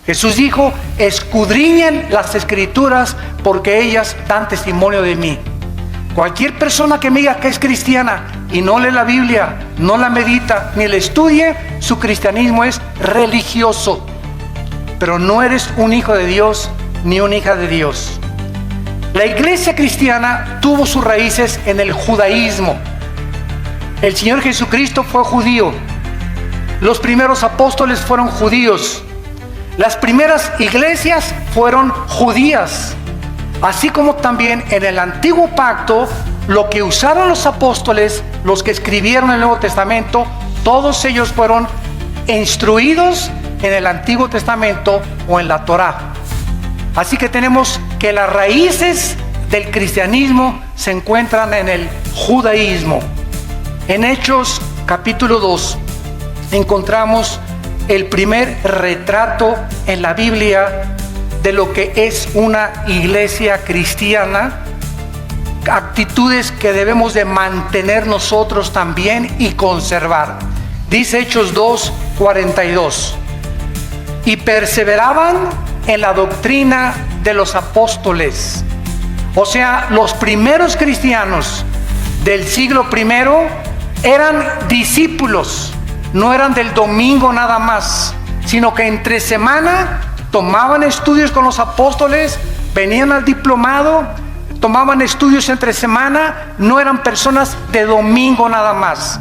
Jesús dijo: escudriñen las Escrituras porque ellas dan testimonio de mí. Cualquier persona que me diga que es cristiana y no lee la Biblia, no la medita, ni la estudie, su cristianismo es religioso. Pero no eres un hijo de Dios ni una hija de Dios. La iglesia cristiana tuvo sus raíces en el judaísmo. El Señor Jesucristo fue judío. Los primeros apóstoles fueron judíos. Las primeras iglesias fueron judías. Así como también en el Antiguo Pacto, lo que usaron los apóstoles, los que escribieron el Nuevo Testamento, todos ellos fueron instruidos en el Antiguo Testamento o en la Torá. Así que tenemos que las raíces del cristianismo se encuentran en el judaísmo. En Hechos capítulo 2 encontramos el primer retrato en la Biblia de lo que es una iglesia cristiana, actitudes que debemos de mantener nosotros también y conservar. Dice Hechos 2:42: y perseveraban en la doctrina de los apóstoles. O sea, los primeros cristianos del siglo primero eran discípulos, no eran del domingo nada más, sino que entre semana tomaban estudios con los apóstoles, venían al diplomado, tomaban estudios entre semana, no eran personas de domingo nada más.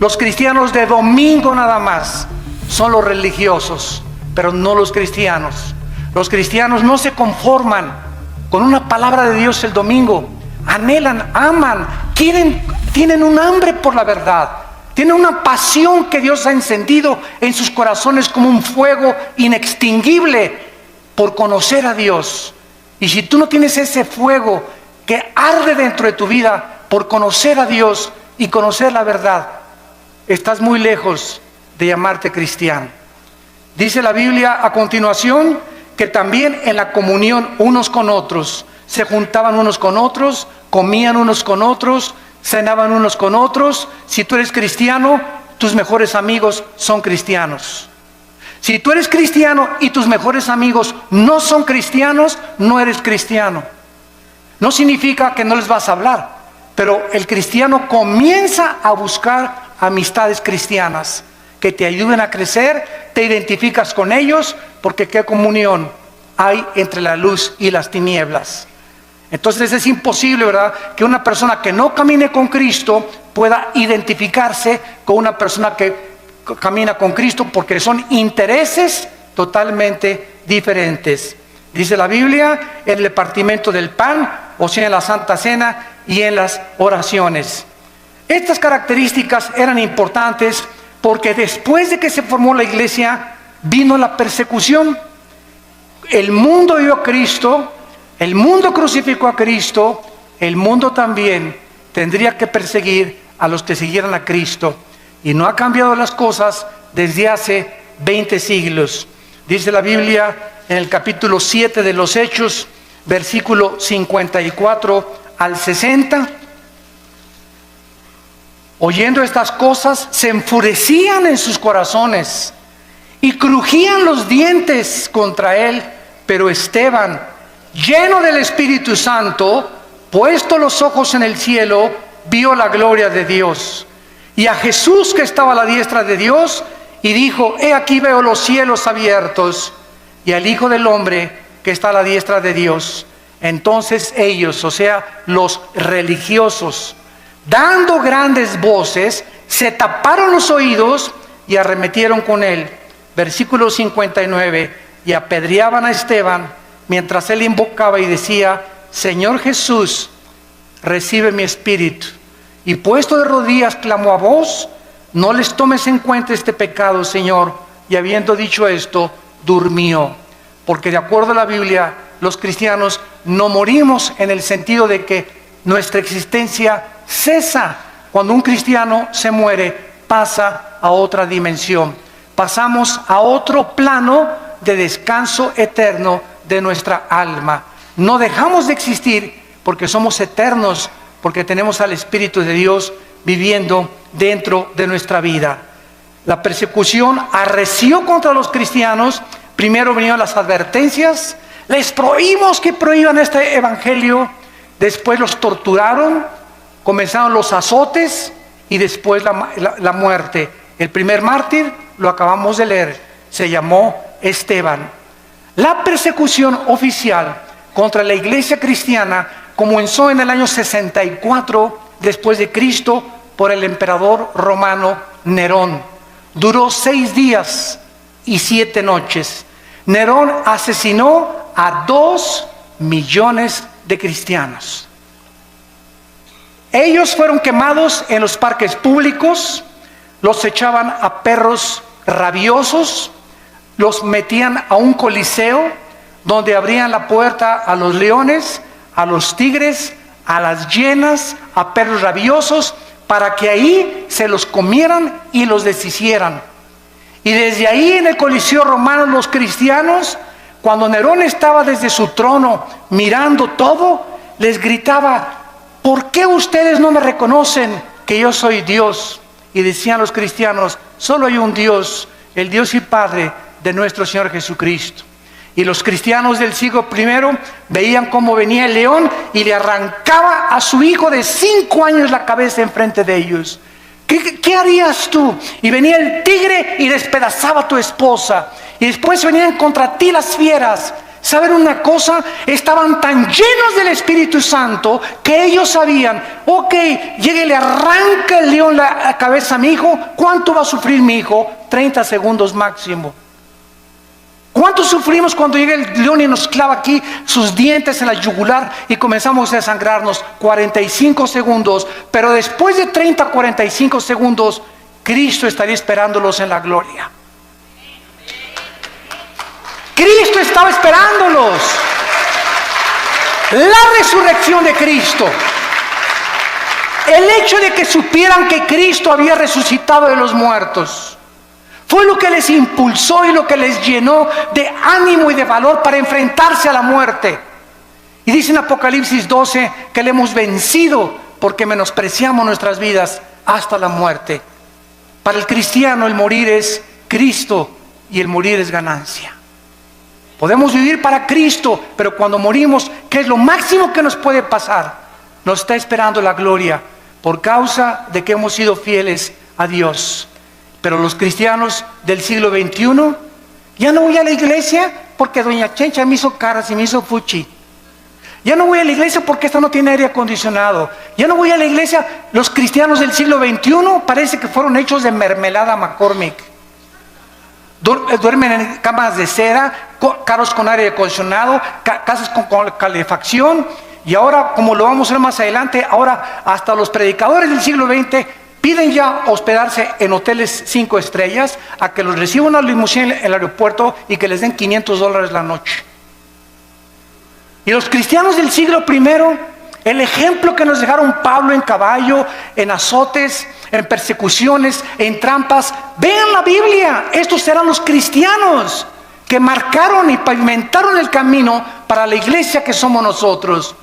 Los cristianos de domingo nada más son los religiosos, pero no los cristianos. Los cristianos no se conforman con una palabra de Dios el domingo, anhelan, aman, tienen un hambre por la verdad, tienen una pasión que Dios ha encendido en sus corazones como un fuego inextinguible por conocer a Dios. Y si tú no tienes ese fuego que arde dentro de tu vida por conocer a Dios y conocer la verdad, estás muy lejos de llamarte cristiano. Dice la Biblia a continuación que también en la comunión unos con otros, se juntaban unos con otros, comían unos con otros, cenaban unos con otros. Si tú eres cristiano, tus mejores amigos son cristianos. Si tú eres cristiano y tus mejores amigos no son cristianos, no eres cristiano. No significa que no les vas a hablar, pero el cristiano comienza a buscar amistades cristianas que te ayuden a crecer, te identificas con ellos, porque qué comunión hay entre la luz y las tinieblas. Entonces es imposible, ¿verdad?, que una persona que no camine con Cristo pueda identificarse con una persona que camina con Cristo, porque son intereses totalmente diferentes. Dice la Biblia, en el partimiento del pan, o sea, en la Santa Cena y en las oraciones. Estas características eran importantes porque después de que se formó la iglesia, vino la persecución. El mundo dio a Cristo, el mundo crucificó a Cristo, el mundo también tendría que perseguir a los que siguieran a Cristo. Y no ha cambiado las cosas desde hace 20 siglos. Dice la Biblia en el capítulo 7 de los Hechos, versículo 54 al 60. Oyendo estas cosas, se enfurecían en sus corazones y crujían los dientes contra él. Pero Esteban, lleno del Espíritu Santo, puesto los ojos en el cielo, vio la gloria de Dios y a Jesús que estaba a la diestra de Dios, y dijo: he aquí veo los cielos abiertos y al Hijo del Hombre que está a la diestra de Dios. Entonces ellos, o sea, los religiosos, dando grandes voces, se taparon los oídos y arremetieron con él. Versículo 59, y apedreaban a Esteban mientras él invocaba y decía: Señor Jesús, recibe mi espíritu. Y puesto de rodillas clamó a voz: no les tomes en cuenta este pecado, Señor. Y habiendo dicho esto, durmió. Porque de acuerdo a la Biblia, los cristianos no morimos en el sentido de que nuestra existencia cesa. Cuando un cristiano se muere, pasa a otra dimensión. Pasamos a otro plano de descanso eterno de nuestra alma. No dejamos de existir porque somos eternos, porque tenemos al Espíritu de Dios viviendo dentro de nuestra vida. La persecución arreció contra los cristianos, Primero vinieron las advertencias, les prohibimos que prohíban este evangelio. Después los torturaron, comenzaron los azotes y después la muerte. El primer mártir, lo acabamos de leer, se llamó Esteban. La persecución oficial contra la iglesia cristiana comenzó en el año 64 después de Cristo por el emperador romano Nerón. Duró 6 días y 7 noches. Nerón asesinó a 2 millones de cristianos. Ellos fueron quemados en los parques públicos, los echaban a perros rabiosos, los metían a un coliseo donde abrían la puerta a los leones, a los tigres, a las hienas, a perros rabiosos, para que ahí se los comieran y los deshicieran. Y desde ahí en el Coliseo romano los cristianos, cuando Nerón estaba desde su trono mirando todo, les gritaba: ¿por qué ustedes no me reconocen que yo soy Dios? Y decían los cristianos: solo hay un Dios, el Dios y Padre de nuestro Señor Jesucristo. Y los cristianos del siglo I veían cómo venía el león y le arrancaba a su hijo de 5 años la cabeza enfrente de ellos. ¿Qué harías tú? Y venía el tigre y despedazaba a tu esposa. Y después venían contra ti las fieras. ¿Saben una cosa? Estaban tan llenos del Espíritu Santo que ellos sabían: ok, llega y le arranca el león la cabeza a mi hijo. ¿Cuánto va a sufrir mi hijo? 30 segundos máximo. ¿Cuánto sufrimos cuando llega el león y nos clava aquí sus dientes en la yugular y comenzamos a desangrarnos? 45 segundos. Pero después de 30 a 45 segundos, Cristo estaría esperándolos en la gloria. Cristo estaba esperándolos. La resurrección de Cristo, el hecho de que supieran que Cristo había resucitado de los muertos, fue lo que les impulsó y lo que les llenó de ánimo y de valor para enfrentarse a la muerte. Y dice en Apocalipsis 12 que le hemos vencido porque menospreciamos nuestras vidas hasta la muerte. Para el cristiano el morir es Cristo y el morir es ganancia. Podemos vivir para Cristo, pero cuando morimos, ¿qué es lo máximo que nos puede pasar? Nos está esperando la gloria por causa de que hemos sido fieles a Dios. Pero los cristianos del siglo XXI, ya no voy a la iglesia porque doña Chencha me hizo caras y me hizo fuchi. Ya no voy a la iglesia porque esta no tiene aire acondicionado. Ya no voy a la iglesia. Los cristianos del siglo XXI parece que fueron hechos de mermelada McCormick. Duermen en camas de seda, carros con aire acondicionado, casas con calefacción. Y ahora, como lo vamos a ver más adelante, ahora hasta los predicadores del siglo XX piden ya hospedarse en hoteles 5 estrellas, a que los reciba una limusina en el aeropuerto y que les den $500 la noche. Y los cristianos del siglo I, el ejemplo que nos dejaron Pablo en caballo, en azotes, en persecuciones, en trampas. Vean la Biblia, estos eran los cristianos que marcaron y pavimentaron el camino para la iglesia que somos nosotros.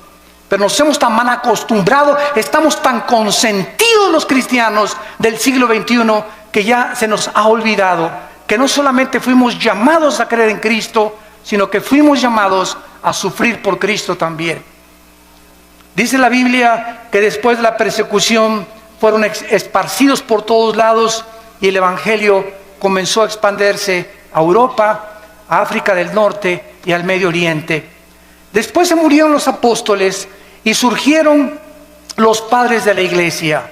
Pero nos hemos tan mal acostumbrado, estamos tan consentidos los cristianos del siglo XXI que ya se nos ha olvidado que no solamente fuimos llamados a creer en Cristo, sino que fuimos llamados a sufrir por Cristo también. Dice la Biblia que después de la persecución fueron esparcidos por todos lados y el evangelio comenzó a expandirse a Europa, a África del Norte y al Medio Oriente. Después se murieron los apóstoles y surgieron los padres de la iglesia,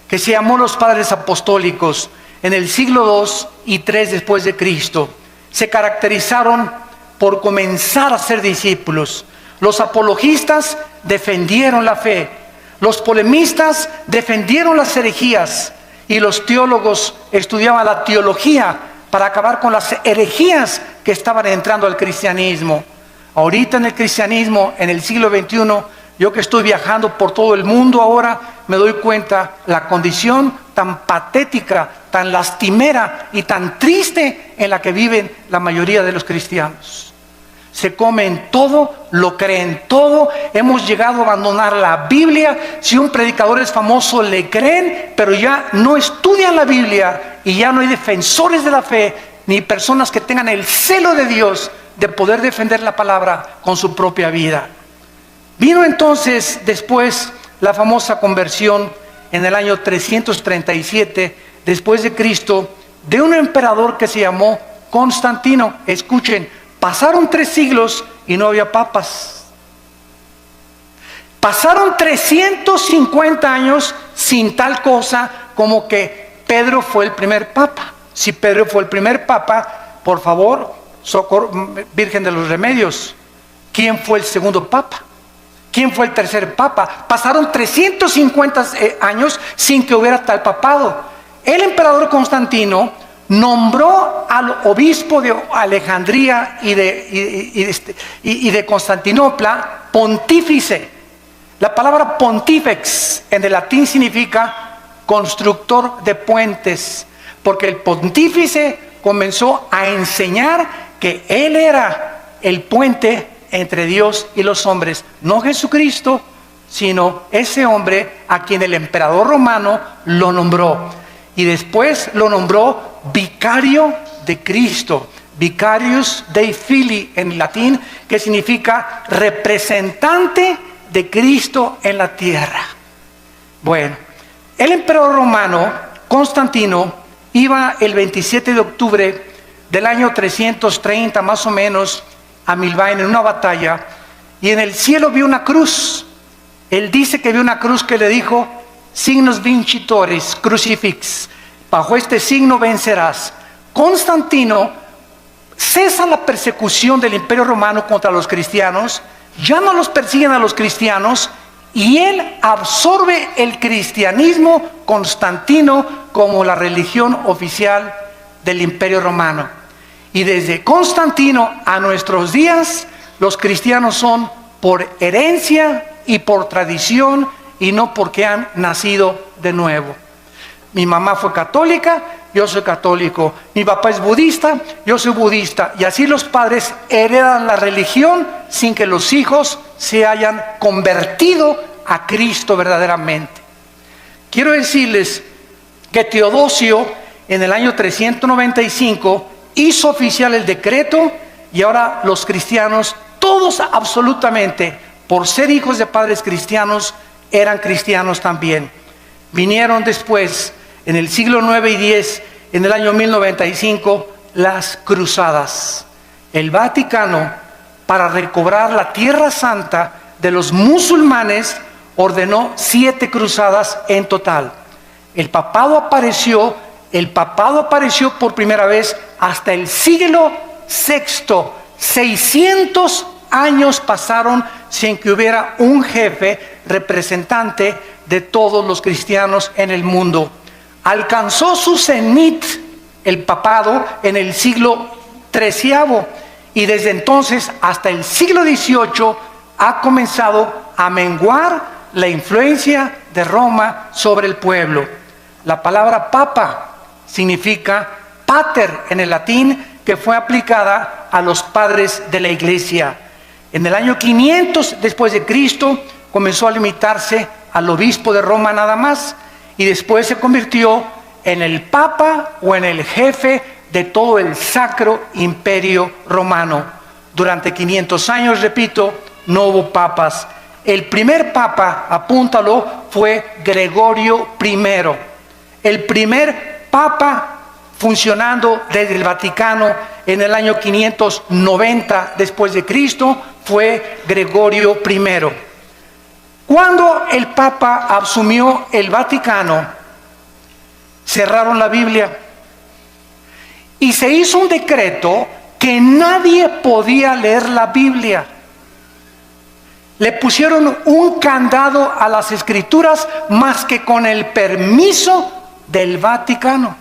que se llamó los padres apostólicos en el siglo II y III después de Cristo. Se caracterizaron por comenzar a ser discípulos. Los apologistas defendieron la fe, los polemistas defendieron las herejías y los teólogos estudiaban la teología para acabar con las herejías que estaban entrando al cristianismo. Ahorita en el cristianismo, en el siglo XXI, yo que estoy viajando por todo el mundo ahora, me doy cuenta la condición tan patética, tan lastimera y tan triste en la que viven la mayoría de los cristianos. Se comen todo, lo creen todo. Hemos llegado a abandonar la Biblia. Si un predicador es famoso, le creen, pero ya no estudian la Biblia y ya no hay defensores de la fe ni personas que tengan el celo de Dios de poder defender la palabra con su propia vida. Vino entonces después la famosa conversión en el año 337 después de Cristo de un emperador que se llamó Constantino. Escuchen, pasaron 3 siglos y no había papas. Pasaron 350 años sin tal cosa como que Pedro fue el primer papa. Si Pedro fue el primer papa, por favor, Virgen de los Remedios, ¿quién fue el segundo papa? ¿Quién fue el tercer papa? Pasaron 350 años sin que hubiera tal papado. El emperador Constantino nombró al obispo de Alejandría y de Constantinopla pontífice. La palabra pontifex en el latín significa constructor de puentes, porque el pontífice comenzó a enseñar que él era el puente entre Dios y los hombres, no Jesucristo, sino ese hombre a quien el emperador romano lo nombró. Y después lo nombró vicario de Cristo, vicarius Dei Filii en latín, que significa representante de Cristo en la tierra. Bueno, el emperador romano Constantino iba el 27 de octubre del año 330 más o menos a Milvain en una batalla, y en el cielo vio una cruz. Él dice que vio una cruz que le dijo: signos vincitoris crucifix, bajo este signo vencerás. Constantino cesa la persecución del Imperio Romano contra los cristianos, ya no los persiguen a los cristianos, y él absorbe el cristianismo constantino como la religión oficial del Imperio Romano. Y desde Constantino a nuestros días, los cristianos son por herencia y por tradición, y no porque han nacido de nuevo. Mi mamá fue católica, yo soy católico. Mi papá es budista, yo soy budista. Y así los padres heredan la religión sin que los hijos se hayan convertido a Cristo verdaderamente. Quiero decirles que Teodosio en el año 395 hizo oficial el decreto, y ahora los cristianos, todos absolutamente, por ser hijos de padres cristianos, eran cristianos también. Vinieron después, en el siglo 9 y 10, en el año 1095, las cruzadas. El Vaticano, para recobrar la Tierra Santa de los musulmanes, ordenó 7 cruzadas en total. El papado apareció por primera vez hasta el siglo VI. 600 años pasaron sin que hubiera un jefe representante de todos los cristianos en el mundo. Alcanzó su cenit el papado en el siglo XIII, y desde entonces hasta el siglo XVIII ha comenzado a menguar la influencia de Roma sobre el pueblo. La palabra papa significa pater en el latín, que fue aplicada a los padres de la iglesia. En el año 500 después de Cristo comenzó a limitarse al obispo de Roma nada más, y después se convirtió en el papa o en el jefe de todo el Sacro Imperio Romano. Durante 500 años, repito, no hubo papas. El primer papa, apúntalo, fue Gregorio I. El primer papa funcionando desde el Vaticano en el año 590 después de Cristo fue Gregorio I. Cuando el Papa asumió el Vaticano, cerraron la Biblia y se hizo un decreto que nadie podía leer la Biblia. Le pusieron un candado a las escrituras más que con el permiso del Vaticano.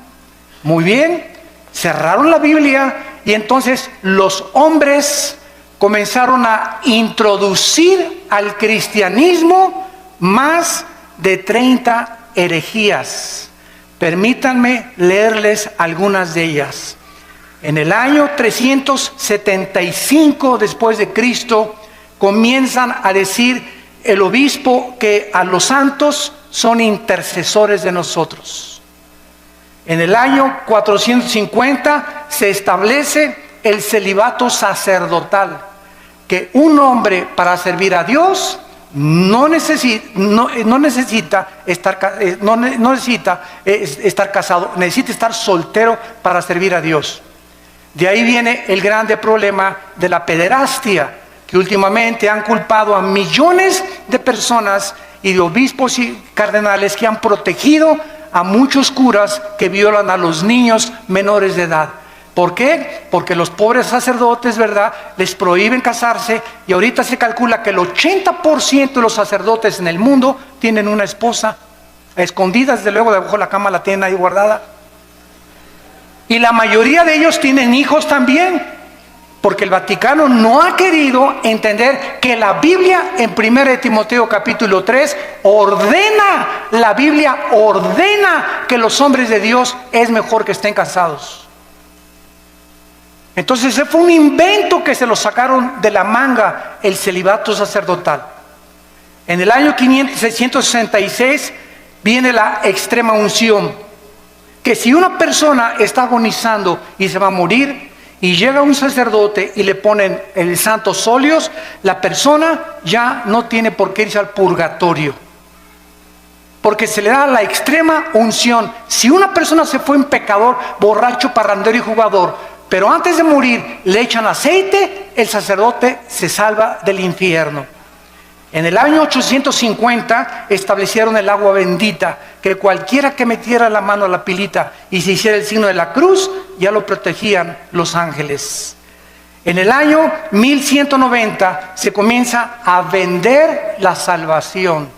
Muy bien, cerraron la Biblia, y entonces los hombres comenzaron a introducir al cristianismo más de 30 herejías. Permítanme leerles algunas de ellas. En el año 375 después de Cristo comienzan a decir el obispo que a los santos son intercesores de nosotros. En el año 450 se establece el celibato sacerdotal, que un hombre para servir a Dios no necesita estar casado, necesita estar soltero para servir a Dios. De ahí viene el grande problema de la pederastia, que últimamente han culpado a millones de personas y de obispos y cardenales que han protegido a muchos curas que violan a los niños menores de edad. ¿Por qué? Porque los pobres sacerdotes, ¿verdad?, les prohíben casarse, y ahorita se calcula que el 80% de los sacerdotes en el mundo tienen una esposa, a escondidas, desde luego, debajo de la cama la tienen ahí guardada. Y la mayoría de ellos tienen hijos también, porque el Vaticano no ha querido entender que la Biblia, en 1 Timoteo capítulo 3, la Biblia ordena que los hombres de Dios es mejor que estén casados. Entonces ese fue un invento que se lo sacaron de la manga, el celibato sacerdotal. En el año 666 viene la extrema unción, que si una persona está agonizando y se va a morir, y llega un sacerdote y le ponen el santos óleos, la persona ya no tiene por qué irse al purgatorio, porque se le da la extrema unción. Si una persona se fue un pecador, borracho, parrandero y jugador, pero antes de morir le echan aceite, el sacerdote se salva del infierno. En el año 850 establecieron el agua bendita, que cualquiera que metiera la mano a la pilita y se hiciera el signo de la cruz, ya lo protegían los ángeles. En el año 1190 se comienza a vender la salvación,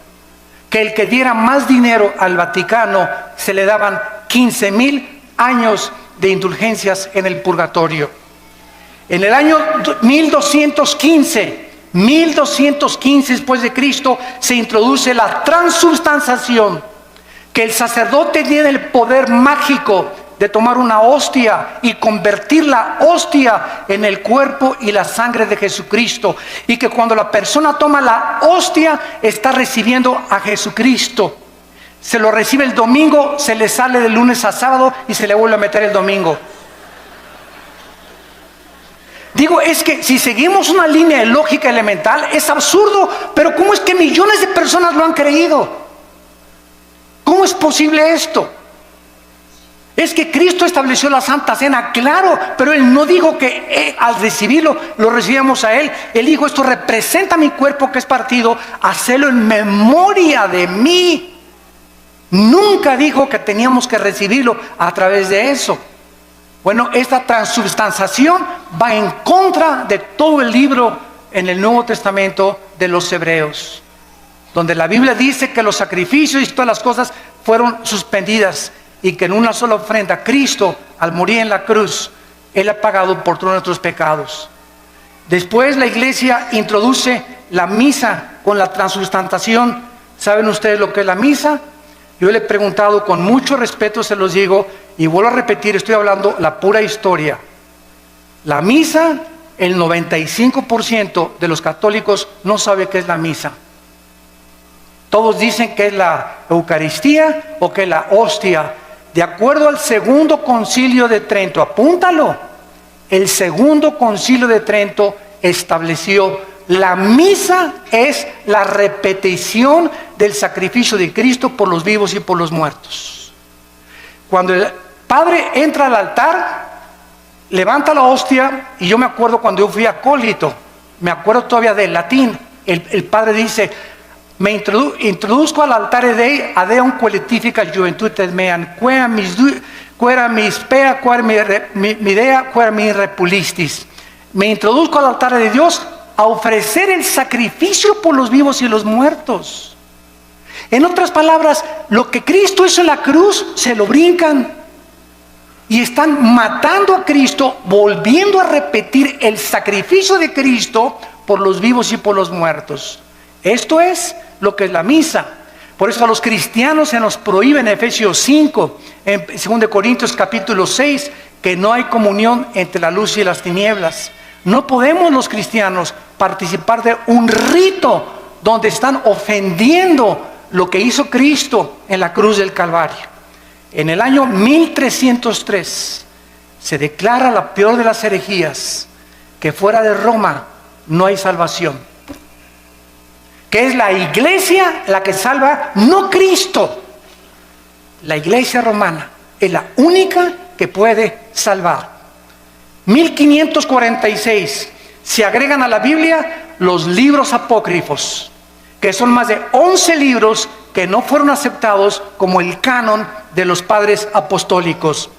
que el que diera más dinero al Vaticano se le daban 15,000 años de indulgencias en el purgatorio. En el año 1215 después de Cristo, se introduce la transubstanciación, que el sacerdote tiene el poder mágico de tomar una hostia y convertir la hostia en el cuerpo y la sangre de Jesucristo, y que cuando la persona toma la hostia está recibiendo a Jesucristo. Se lo recibe el domingo, se le sale de lunes a sábado y se le vuelve a meter el domingo. Digo, es que si seguimos una línea de lógica elemental es absurdo, pero ¿cómo es que millones de personas lo han creído? ¿Cómo es posible esto? Es que Cristo estableció la Santa Cena, claro, pero Él no dijo que al recibirlo, lo recibíamos a Él. Él dijo, esto representa mi cuerpo que es partido, hacelo en memoria de mí. Nunca dijo que teníamos que recibirlo a través de eso. Bueno, esta transubstanciación va en contra de todo el libro en el Nuevo Testamento de los Hebreos, donde la Biblia dice que los sacrificios y todas las cosas fueron suspendidas, y que en una sola ofrenda Cristo, al morir en la cruz, Él ha pagado por todos nuestros pecados. Después la iglesia introduce la misa con la transubstanciación. ¿Saben ustedes lo que es la misa? Yo le he preguntado, con mucho respeto se los digo, y vuelvo a repetir, estoy hablando la pura historia. La misa, el 95% de los católicos no sabe qué es la misa. Todos dicen que es la Eucaristía o que es la hostia. De acuerdo al Segundo Concilio de Trento, apúntalo, el Segundo Concilio de Trento estableció: la misa es la repetición del sacrificio de Cristo por los vivos y por los muertos. Cuando el padre entra al altar, levanta la hostia, y yo me acuerdo cuando yo fui acólito, me acuerdo todavía del latín, el padre dice: me introduzco al altare Dei adeum qualifica juventudes meam, quera mis pea, quera mi dea, quera mi repulistis. Me introduzco al altar de Dios a ofrecer el sacrificio por los vivos y los muertos. En otras palabras, lo que Cristo hizo en la cruz, se lo brincan. Y están matando a Cristo, volviendo a repetir el sacrificio de Cristo por los vivos y por los muertos. Esto es lo que es la misa. Por eso a los cristianos se nos prohíbe en Efesios 5, en 2 Corintios capítulo 6, que no hay comunión entre la luz y las tinieblas. No podemos los cristianos participar de un rito donde están ofendiendo lo que hizo Cristo en la cruz del Calvario. En el año 1303 se declara la peor de las herejías, que fuera de Roma no hay salvación. Que es la iglesia la que salva, no Cristo. La iglesia romana es la única que puede salvar. 1546 se agregan a la Biblia los libros apócrifos, que son más de 11 libros que no fueron aceptados como el canon de los padres apostólicos.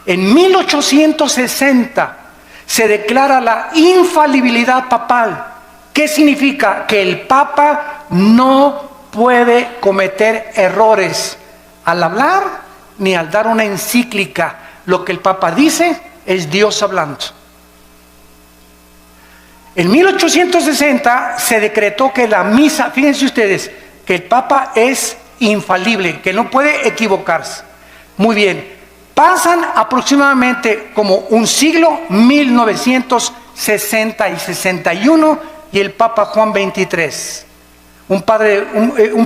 En 1860 se declara la infalibilidad papal. ¿Qué significa? Que el Papa no puede cometer errores al hablar ni al dar una encíclica. Lo que el Papa dice es Dios hablando. En 1860 se decretó que la misa, fíjense ustedes, que el Papa es infalible, que no puede equivocarse. Muy bien, pasan aproximadamente como un siglo, 1960 y 61, y el Papa Juan XXIII, un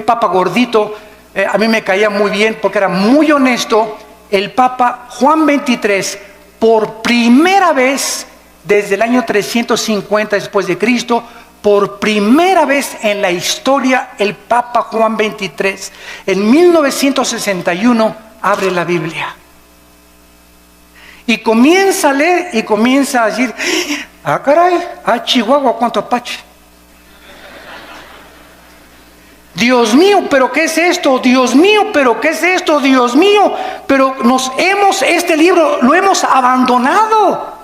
Papa gordito, a mí me caía muy bien porque era muy honesto. El Papa Juan XXIII, por primera vez desde el año 350 después de Cristo, por primera vez en la historia, el Papa Juan XXIII, en 1961, abre la Biblia. Y comienza a leer y comienza a decir, ah caray, ah Chihuahua, cuánto apache. Dios mío, pero ¿qué es esto? Dios mío, pero ¿qué es esto? Dios mío, pero este libro lo hemos abandonado.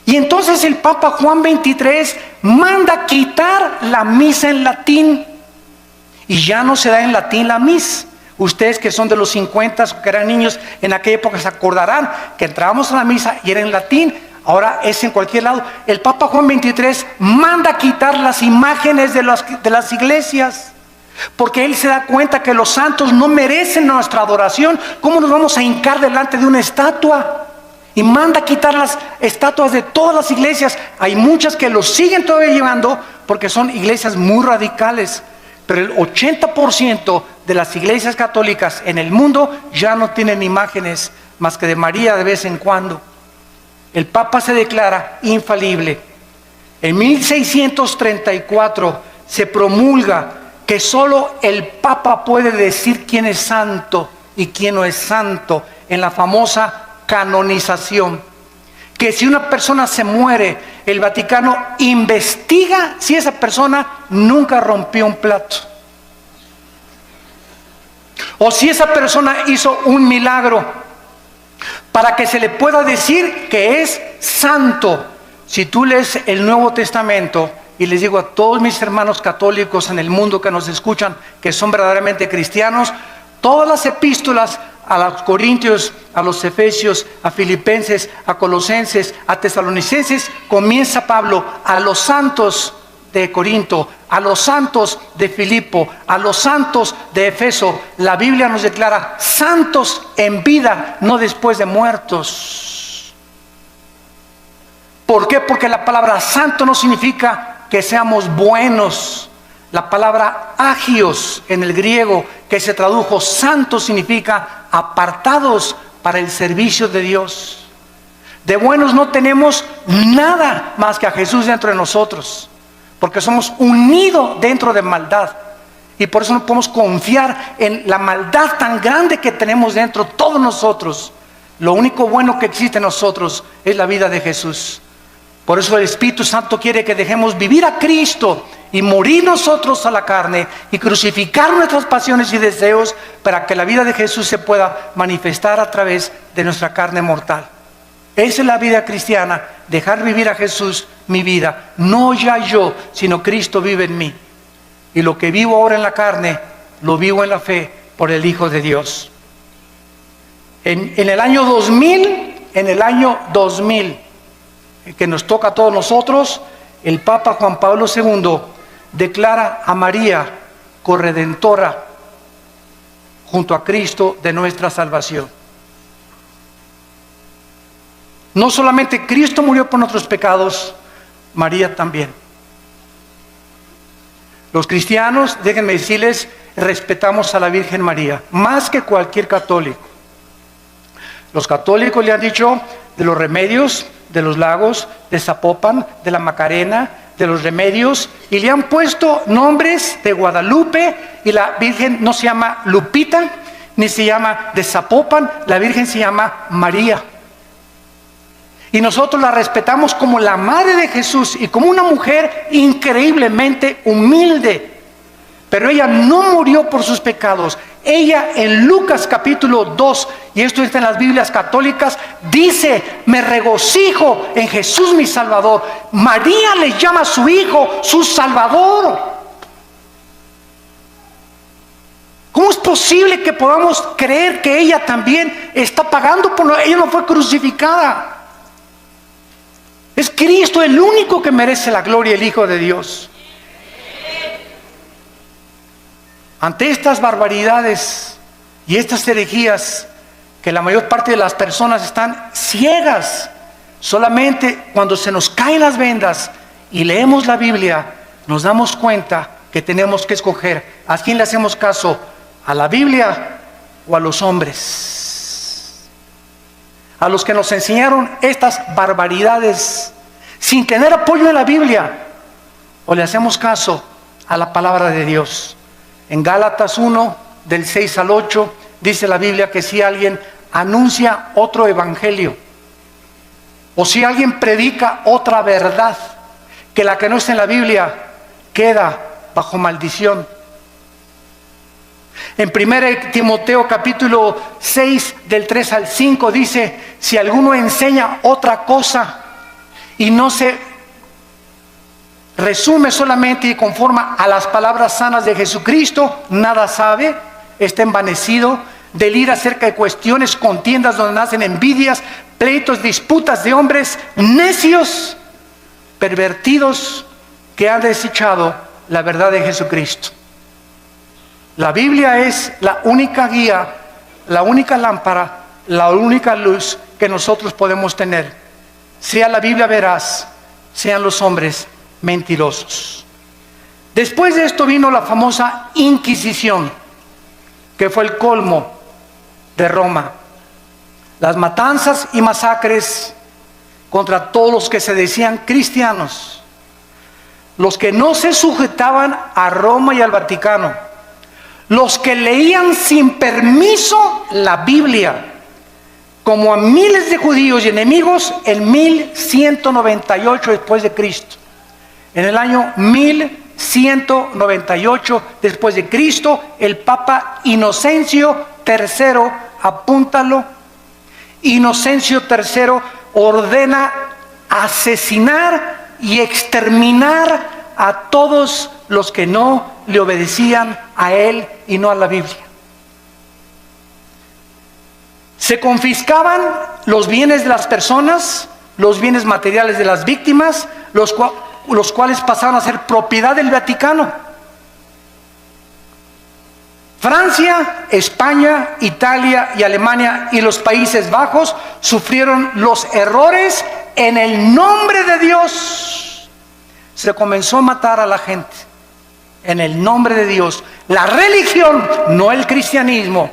Y entonces el Papa Juan XXIII manda quitar la misa en latín. Y ya no se da en latín la misa. Ustedes que son de los 50, que eran niños en aquella época, se acordarán que entrábamos a la misa y era en latín. Ahora es en cualquier lado. El Papa Juan XXIII manda quitar las imágenes de las iglesias, porque él se da cuenta que los santos no merecen nuestra adoración. ¿Cómo nos vamos a hincar delante de una estatua? Y manda quitar las estatuas de todas las iglesias. Hay muchas que lo siguen todavía llevando porque son iglesias muy radicales. Pero el 80% de las iglesias católicas en el mundo ya no tienen imágenes más que de María de vez en cuando. El Papa se declara infalible. En 1634 se promulga que solo el Papa puede decir quién es santo y quién no es santo, en la famosa canonización. Que si una persona se muere, el Vaticano investiga si esa persona nunca rompió un plato, o si esa persona hizo un milagro, para que se le pueda decir que es santo. Si tú lees el Nuevo Testamento, y les digo a todos mis hermanos católicos en el mundo que nos escuchan, que son verdaderamente cristianos, todas las epístolas a los Corintios, a los Efesios, a Filipenses, a Colosenses, a Tesalonicenses, comienza Pablo: a los santos de Corinto, a los santos de Filipo, a los santos de Efeso. La Biblia nos declara santos en vida, no después de muertos. ¿Por qué? Porque la palabra santo no significa que seamos buenos. La palabra agios en el griego, que se tradujo santo, significa apartados para el servicio de Dios. De buenos no tenemos nada más que a Jesús dentro de nosotros, porque somos unidos dentro de maldad. Y por eso no podemos confiar en la maldad tan grande que tenemos dentro todos nosotros. Lo único bueno que existe en nosotros es la vida de Jesús. Por eso el Espíritu Santo quiere que dejemos vivir a Cristo y morir nosotros a la carne y crucificar nuestras pasiones y deseos, para que la vida de Jesús se pueda manifestar a través de nuestra carne mortal. Esa es la vida cristiana: dejar vivir a Jesús mi vida. No ya yo, sino Cristo vive en mí. Y lo que vivo ahora en la carne, lo vivo en la fe por el Hijo de Dios. En el año 2000, que nos toca a todos nosotros, el Papa Juan Pablo II declara a María corredentora junto a Cristo de nuestra salvación. No solamente Cristo murió por nuestros pecados, María también. Los cristianos, déjenme decirles, respetamos a la Virgen María más que cualquier católico. Los católicos le han dicho de los Remedios, de los Lagos, de Zapopan, de la Macarena, de los Remedios, y le han puesto nombres de Guadalupe, y la Virgen no se llama Lupita, ni se llama de Zapopan, la Virgen se llama María. Y nosotros la respetamos como la madre de Jesús y como una mujer increíblemente humilde. Pero ella no murió por sus pecados. Ella en Lucas capítulo 2, y esto está en las Biblias católicas, dice: me regocijo en Jesús mi Salvador. María le llama a su hijo su Salvador. ¿Cómo es posible que podamos creer que ella también está pagando por ella no fue crucificada? Es Cristo el único que merece la gloria, el Hijo de Dios. Ante estas barbaridades y estas herejías, que la mayor parte de las personas están ciegas, solamente cuando se nos caen las vendas y leemos la Biblia, nos damos cuenta que tenemos que escoger a quién le hacemos caso, a la Biblia o a los hombres, a los que nos enseñaron estas barbaridades sin tener apoyo en la Biblia, o le hacemos caso a la palabra de Dios. En Gálatas 1, del 6 al 8, dice la Biblia que si alguien anuncia otro evangelio, o si alguien predica otra verdad que la que no está en la Biblia, queda bajo maldición. En 1 Timoteo capítulo 6, del 3 al 5, dice: si alguno enseña otra cosa y no se resume solamente y conforma a las palabras sanas de Jesucristo, nada sabe, está envanecido, delira acerca de cuestiones, contiendas donde nacen envidias, pleitos, disputas de hombres necios, pervertidos, que han desechado la verdad de Jesucristo. La Biblia es la única guía, la única lámpara, la única luz que nosotros podemos tener. Sea la Biblia veraz, sean los hombres mentirosos. Después de esto vino la famosa Inquisición, que fue el colmo de Roma. Las matanzas y masacres contra todos los que se decían cristianos, los que no se sujetaban a Roma y al Vaticano, los que leían sin permiso la Biblia, como a miles de judíos y enemigos en 1198 después de Cristo. En el año 1198 después de Cristo, el Papa Inocencio III, apúntalo, Inocencio III ordena asesinar y exterminar a todos los que no le obedecían a él y no a la Biblia. Se confiscaban los bienes de las personas, los bienes materiales de las víctimas, los cuales pasaron a ser propiedad del Vaticano. Francia, España, Italia y Alemania y los Países Bajos sufrieron los errores en el nombre de Dios. Se comenzó a matar a la gente en el nombre de Dios. La religión, no el cristianismo.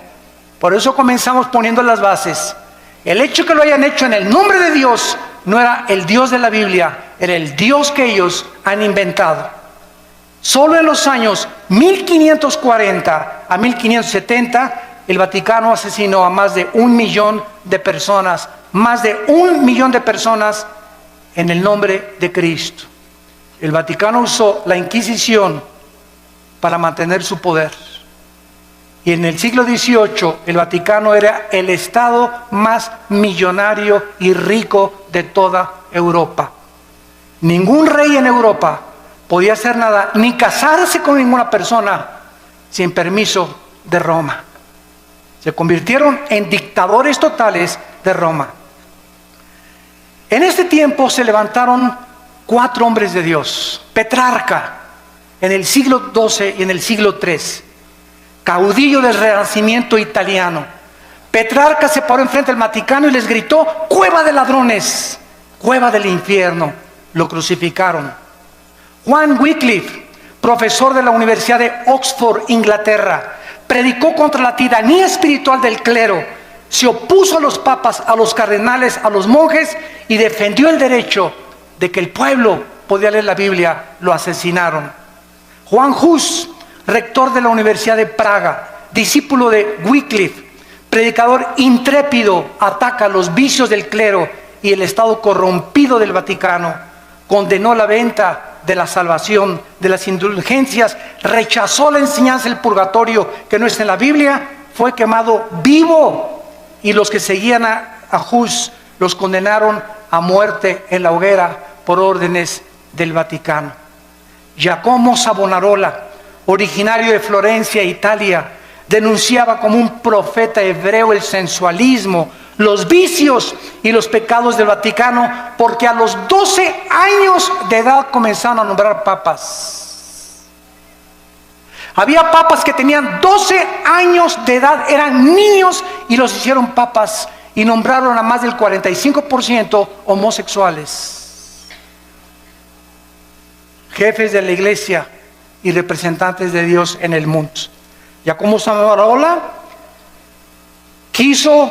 Por eso comenzamos poniendo las bases. El hecho que lo hayan hecho en el nombre de Dios no era el Dios de la Biblia, era el Dios que ellos han inventado. Solo en los años 1540 a 1570, el Vaticano asesinó a más de 1 millón de personas, más de 1 millón de personas en el nombre de Cristo. El Vaticano usó la Inquisición para mantener su poder. Y en el siglo XVIII, el Vaticano era el estado más millonario y rico de toda Europa. Ningún rey en Europa podía hacer nada, ni casarse con ninguna persona sin permiso de Roma. Se convirtieron en dictadores totales de Roma. En este tiempo se levantaron 4 hombres de Dios. Petrarca, en el siglo XII y en el siglo XIII. Caudillo del Renacimiento italiano. Petrarca se paró enfrente del Vaticano y les gritó: cueva de ladrones, cueva del infierno. Lo crucificaron. Juan Wycliffe, profesor de la Universidad de Oxford, Inglaterra, predicó contra la tiranía espiritual del clero. se opuso a los papas, a los cardenales, a los monjes y defendió el derecho de que el pueblo podía leer la Biblia. Lo asesinaron. Juan Hus, rector de la Universidad de Praga, discípulo de Wycliffe, predicador intrépido, ataca los vicios del clero y el estado corrompido del Vaticano. Condenó la venta de la salvación, de las indulgencias, rechazó la enseñanza del purgatorio que no está en la Biblia, fue quemado vivo, y los que seguían a Hus los condenaron a muerte en la hoguera por órdenes del Vaticano. Giacomo Savonarola, originario de Florencia, Italia, denunciaba como un profeta hebreo el sensualismo, los vicios y los pecados del Vaticano, porque a los 12 años de edad comenzaron a nombrar papas. Había papas que tenían 12 años de edad, eran niños, y los hicieron papas y nombraron a más del 45% homosexuales. Jefes de la iglesia y representantes de Dios en el mundo. Giacomo Savonarola quiso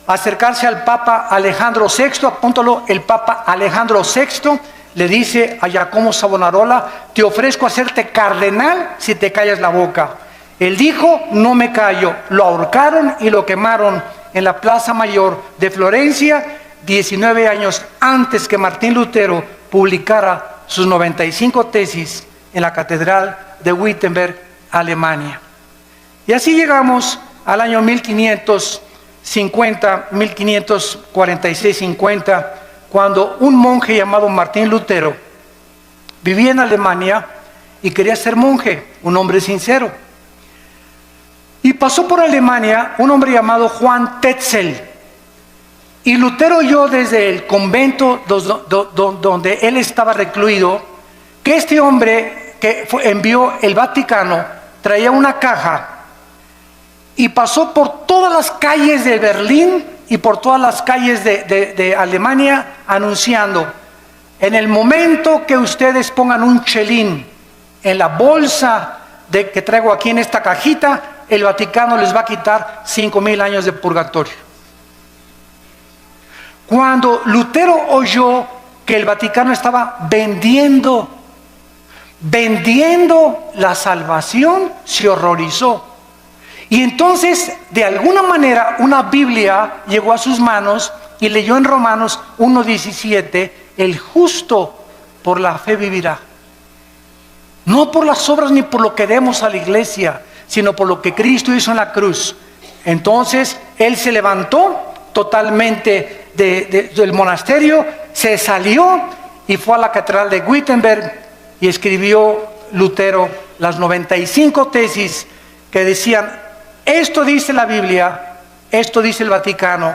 acercarse al Papa Alejandro VI, apúntalo, el Papa Alejandro VI le dice a Giacomo Savonarola: te ofrezco hacerte cardenal si te callas la boca. Él dijo: no me callo. Lo ahorcaron y lo quemaron en la Plaza Mayor de Florencia, 19 años antes que Martín Lutero publicara sus 95 tesis en la Catedral de Wittenberg, Alemania. Y así llegamos al año 1546-50, cuando un monje llamado Martín Lutero vivía en Alemania y quería ser monje, un hombre sincero. Y pasó por Alemania un hombre llamado Juan Tetzel. Y Lutero oyó desde el convento donde él estaba recluido que este hombre que envió el Vaticano traía una caja, y pasó por todas las calles de Berlín y por todas las calles de Alemania anunciando: en el momento que ustedes pongan un chelín en la bolsa que traigo aquí en esta cajita, el Vaticano les va a quitar 5,000 años de purgatorio. Cuando Lutero oyó que el Vaticano estaba vendiendo la salvación, se horrorizó. Y entonces, de alguna manera, una Biblia llegó a sus manos y leyó en Romanos 1:17: el justo por la fe vivirá. No por las obras ni por lo que demos a la iglesia, sino por lo que Cristo hizo en la cruz. Entonces, él se levantó totalmente del monasterio, se salió y fue a la catedral de Wittenberg y escribió Lutero las 95 tesis que decían: esto dice la Biblia, esto dice el Vaticano.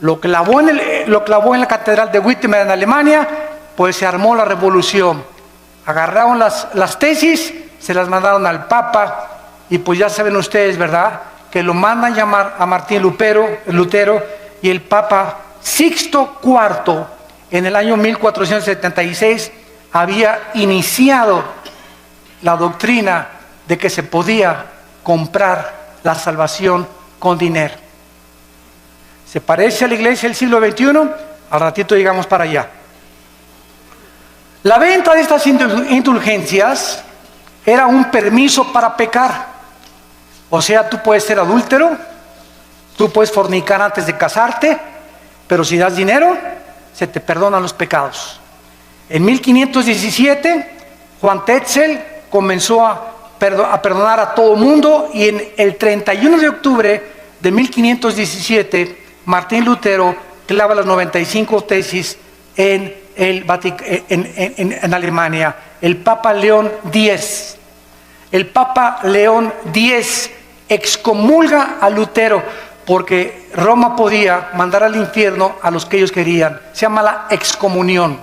Lo clavó en la catedral de Wittenberg en Alemania, pues se armó la revolución. Agarraron las tesis, se las mandaron al Papa, y pues ya saben ustedes, ¿verdad?, que lo mandan llamar a Martín Lutero, y el Papa Sixto IV en el año 1476 había iniciado la doctrina de que se podía comprar la salvación con dinero. ¿Se parece a la iglesia del siglo XXI? Al ratito llegamos para allá. La venta de estas indulgencias era un permiso para pecar. O sea, tú puedes ser adúltero, tú puedes fornicar antes de casarte, pero si das dinero, se te perdonan los pecados. En 1517, Juan Tetzel comenzó a perdonar a todo mundo, y en el 31 de octubre de 1517, Martín Lutero clava las 95 tesis en Alemania. El Papa León X excomulga a Lutero, porque Roma podía mandar al infierno a los que ellos querían. Se llama la excomunión.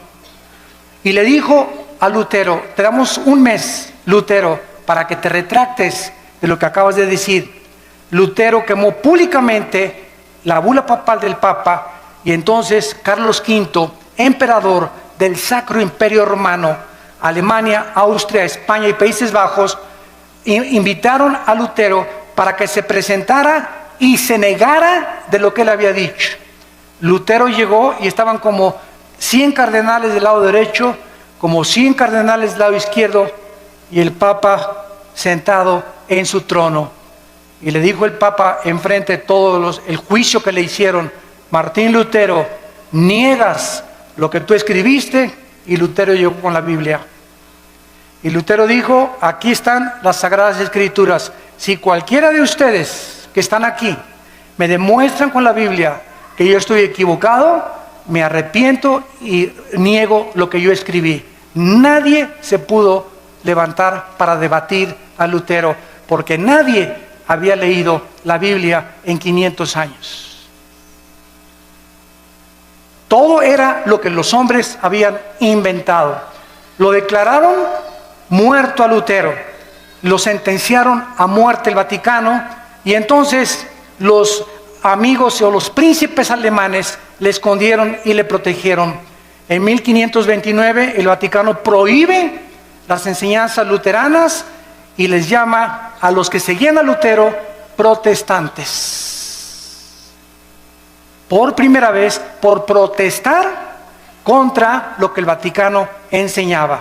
Y le dijo a Lutero: te damos un mes, Lutero, para que te retractes de lo que acabas de decir. Lutero quemó públicamente la bula papal del Papa, y entonces Carlos V, emperador del Sacro Imperio Romano, Alemania, Austria, España y Países Bajos, invitaron a Lutero para que se presentara y se negara de lo que él había dicho. Lutero llegó y estaban como 100 cardenales del lado derecho, como 100 cardenales del lado izquierdo, y el Papa sentado en su trono. Y le dijo el Papa enfrente de todos el juicio que le hicieron: Martín Lutero, niegas lo que tú escribiste. Y Lutero llegó con la Biblia. Y Lutero dijo: aquí están las Sagradas Escrituras. Si cualquiera de ustedes que están aquí me demuestran con la Biblia que yo estoy equivocado, me arrepiento y niego lo que yo escribí. Nadie se pudo levantar para debatir a Lutero, porque nadie había leído la Biblia en 500 años. Todo era lo que los hombres habían inventado. Lo declararon muerto a Lutero, lo sentenciaron a muerte el Vaticano, y entonces los amigos o los príncipes alemanes le escondieron y le protegieron. En 1529 el Vaticano prohíbe las enseñanzas luteranas y les llama a los que seguían a Lutero protestantes. Por primera vez, por protestar contra lo que el Vaticano enseñaba.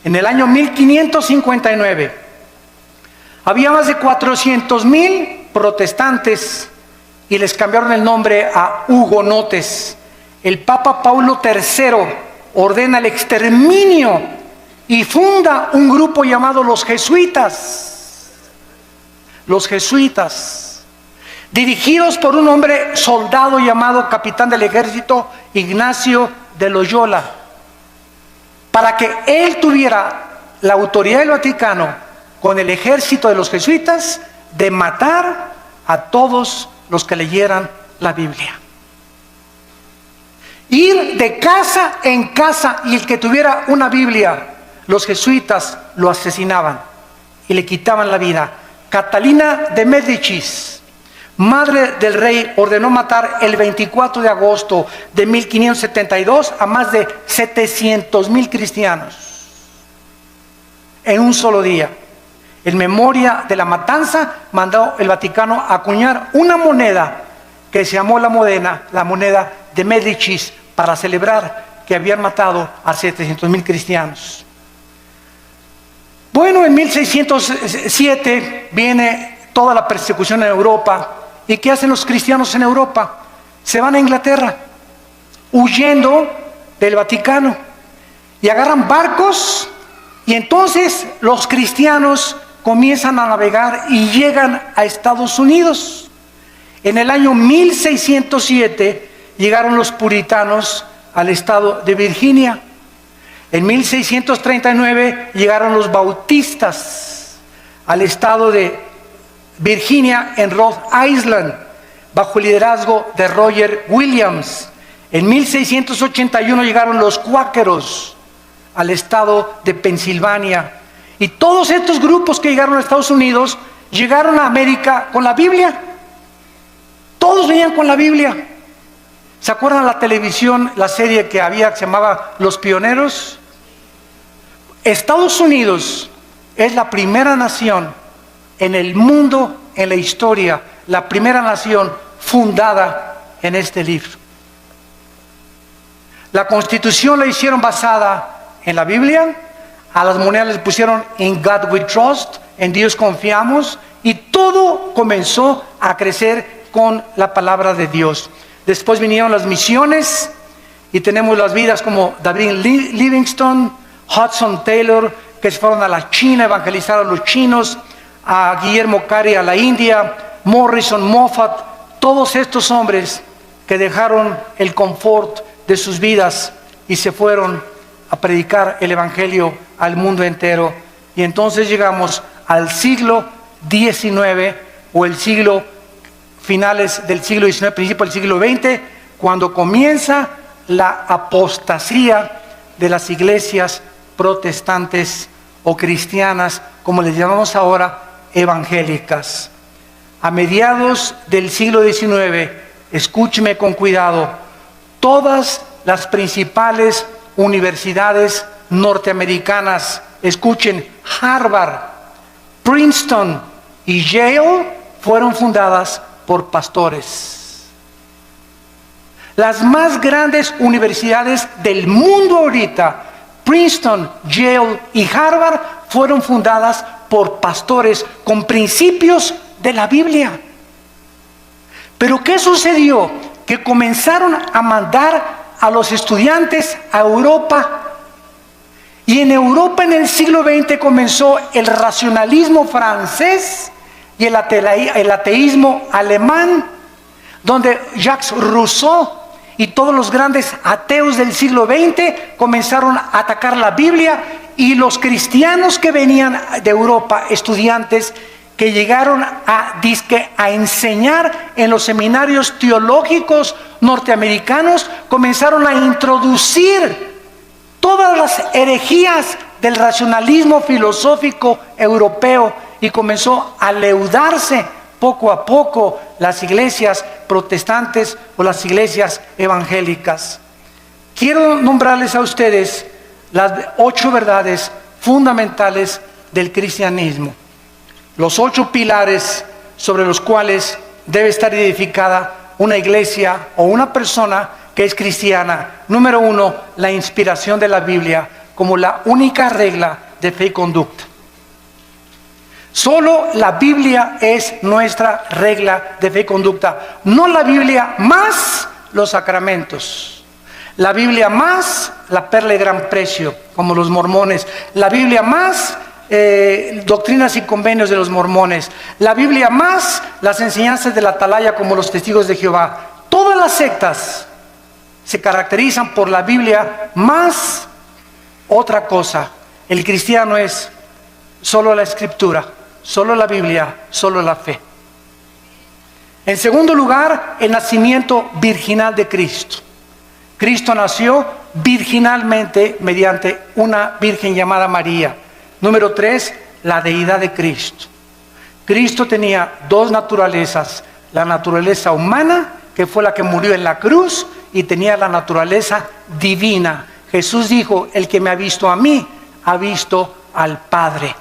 En el año 1559 había más de 400,000 protestantes y les cambiaron el nombre a hugonotes. El Papa Paulo III ordena el exterminio y funda un grupo llamado los jesuitas. Los jesuitas, dirigidos por un hombre soldado llamado capitán del ejército Ignacio de Loyola, para que él tuviera la autoridad del Vaticano con el ejército de los jesuitas de matar a todos los que leyeran la Biblia. Ir de casa en casa, y el que tuviera una Biblia, los jesuitas lo asesinaban y le quitaban la vida. Catalina de Médicis, madre del rey, ordenó matar el 24 de agosto de 1572 a más de 700,000 cristianos en un solo día. En memoria de la matanza, mandó el Vaticano a acuñar una moneda que se llamó la moneda de Médicis, para celebrar que habían matado a 700,000 cristianos. Bueno, en 1607 viene toda la persecución en Europa. ¿Y qué hacen los cristianos en Europa? Se van a Inglaterra, huyendo del Vaticano, y agarran barcos, y entonces los cristianos comienzan a navegar y llegan a Estados Unidos. En el año 1607 llegaron los puritanos al estado de Virginia. En 1639 llegaron los bautistas al estado de Virginia, en Rhode Island, bajo el liderazgo de Roger Williams. En 1681 llegaron los cuáqueros al estado de Pensilvania. Y todos estos grupos que llegaron a Estados Unidos llegaron a América con la Biblia. Todos venían con la Biblia. ¿Se acuerdan la televisión, la serie que había que se llamaba Los Pioneros? Estados Unidos es la primera nación en el mundo, en la historia, la primera nación fundada en este libro. La Constitución la hicieron basada en la Biblia. A las monedas les pusieron "In God we trust", en Dios confiamos, y todo comenzó a crecer con la palabra de Dios. Después vinieron las misiones y tenemos las vidas como David Livingstone, Hudson Taylor, que se fueron a la China, evangelizaron a los chinos, a Guillermo Cary a la India, Morrison, Moffat, todos estos hombres que dejaron el confort de sus vidas y se fueron a predicar el evangelio al mundo entero. Y entonces llegamos al siglo XIX, o el siglo finales del siglo XIX, principio del siglo XX, cuando comienza la apostasía de las iglesias protestantes o cristianas, como les llamamos ahora, evangélicas. A mediados del siglo XIX, escúcheme con cuidado, todas las principales universidades norteamericanas, escuchen, Harvard, Princeton y Yale, fueron fundadas por pastores. Las más grandes universidades del mundo ahorita, Princeton, Yale y Harvard, fueron fundadas por pastores con principios de la Biblia. Pero ¿qué sucedió? Que comenzaron a mandar a los estudiantes a Europa. Y en Europa en el siglo XX comenzó el racionalismo francés y el ateísmo alemán, donde Jacques Rousseau y todos los grandes ateos del siglo XX comenzaron a atacar la Biblia, y los cristianos que venían de Europa, estudiantes que llegaron a enseñar en los seminarios teológicos norteamericanos, comenzaron a introducir todas las herejías del racionalismo filosófico europeo, y comenzó a leudarse poco a poco las iglesias protestantes o las iglesias evangélicas. Quiero nombrarles a ustedes las 8 verdades fundamentales del cristianismo, los 8 pilares sobre los cuales debe estar edificada una iglesia o una persona que es cristiana. Número 1, la inspiración de la Biblia como la única regla de fe y conducta. Solo la Biblia es nuestra regla de fe y conducta, no la Biblia más los sacramentos. La Biblia más la perla de gran precio, como los mormones. La Biblia más doctrinas y convenios de los mormones. La Biblia más las enseñanzas de la atalaya, como los testigos de Jehová. Todas las sectas se caracterizan por la Biblia más otra cosa. El cristiano es solo la Escritura, solo la Biblia, solo la fe. En segundo lugar, el nacimiento virginal de Cristo. Cristo nació virginalmente mediante una virgen llamada María. Número 3, la deidad de Cristo. Cristo tenía 2 naturalezas: la naturaleza humana, que fue la que murió en la cruz, y tenía la naturaleza divina. Jesús dijo: el que me ha visto a mí, ha visto al Padre.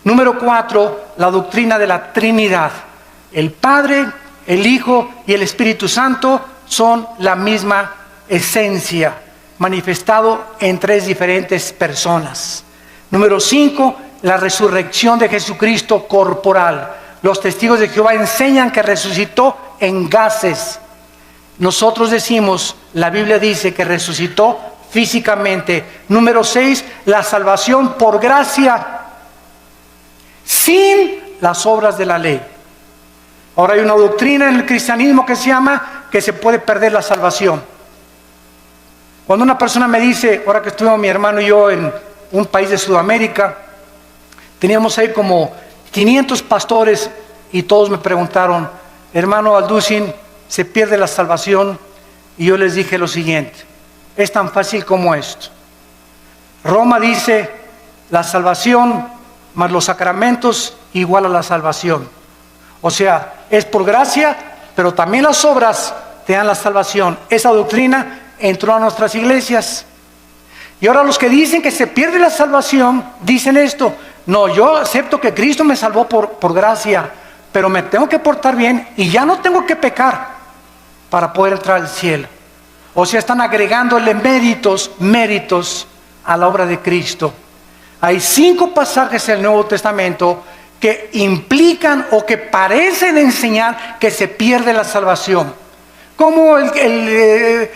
Número 4, la doctrina de la Trinidad. El Padre, el Hijo y el Espíritu Santo son la misma esencia, manifestado en 3 diferentes personas. Número 5, la resurrección de Jesucristo corporal. Los testigos de Jehová enseñan que resucitó en gases. Nosotros decimos, la Biblia dice que resucitó físicamente. Número 6, la salvación por gracia, sin las obras de la ley. Ahora hay una doctrina en el cristianismo que se llama que se puede perder la salvación. Cuando una persona me dice, ahora que estuvimos mi hermano y yo en un país de Sudamérica, teníamos ahí como 500 pastores, y todos me preguntaron: hermano Alducin, ¿se pierde la salvación? Y yo les dije lo siguiente: es tan fácil como esto. Roma dice, la salvación más los sacramentos igual a la salvación. O sea, es por gracia, pero también las obras te dan la salvación. Esa doctrina entró a nuestras iglesias. Y ahora los que dicen que se pierde la salvación, dicen esto: no, yo acepto que Cristo me salvó por gracia, pero me tengo que portar bien y ya no tengo que pecar para poder entrar al cielo. O sea, están agregándole méritos a la obra de Cristo. Hay 5 pasajes del Nuevo Testamento que implican o que parecen enseñar que se pierde la salvación. Como el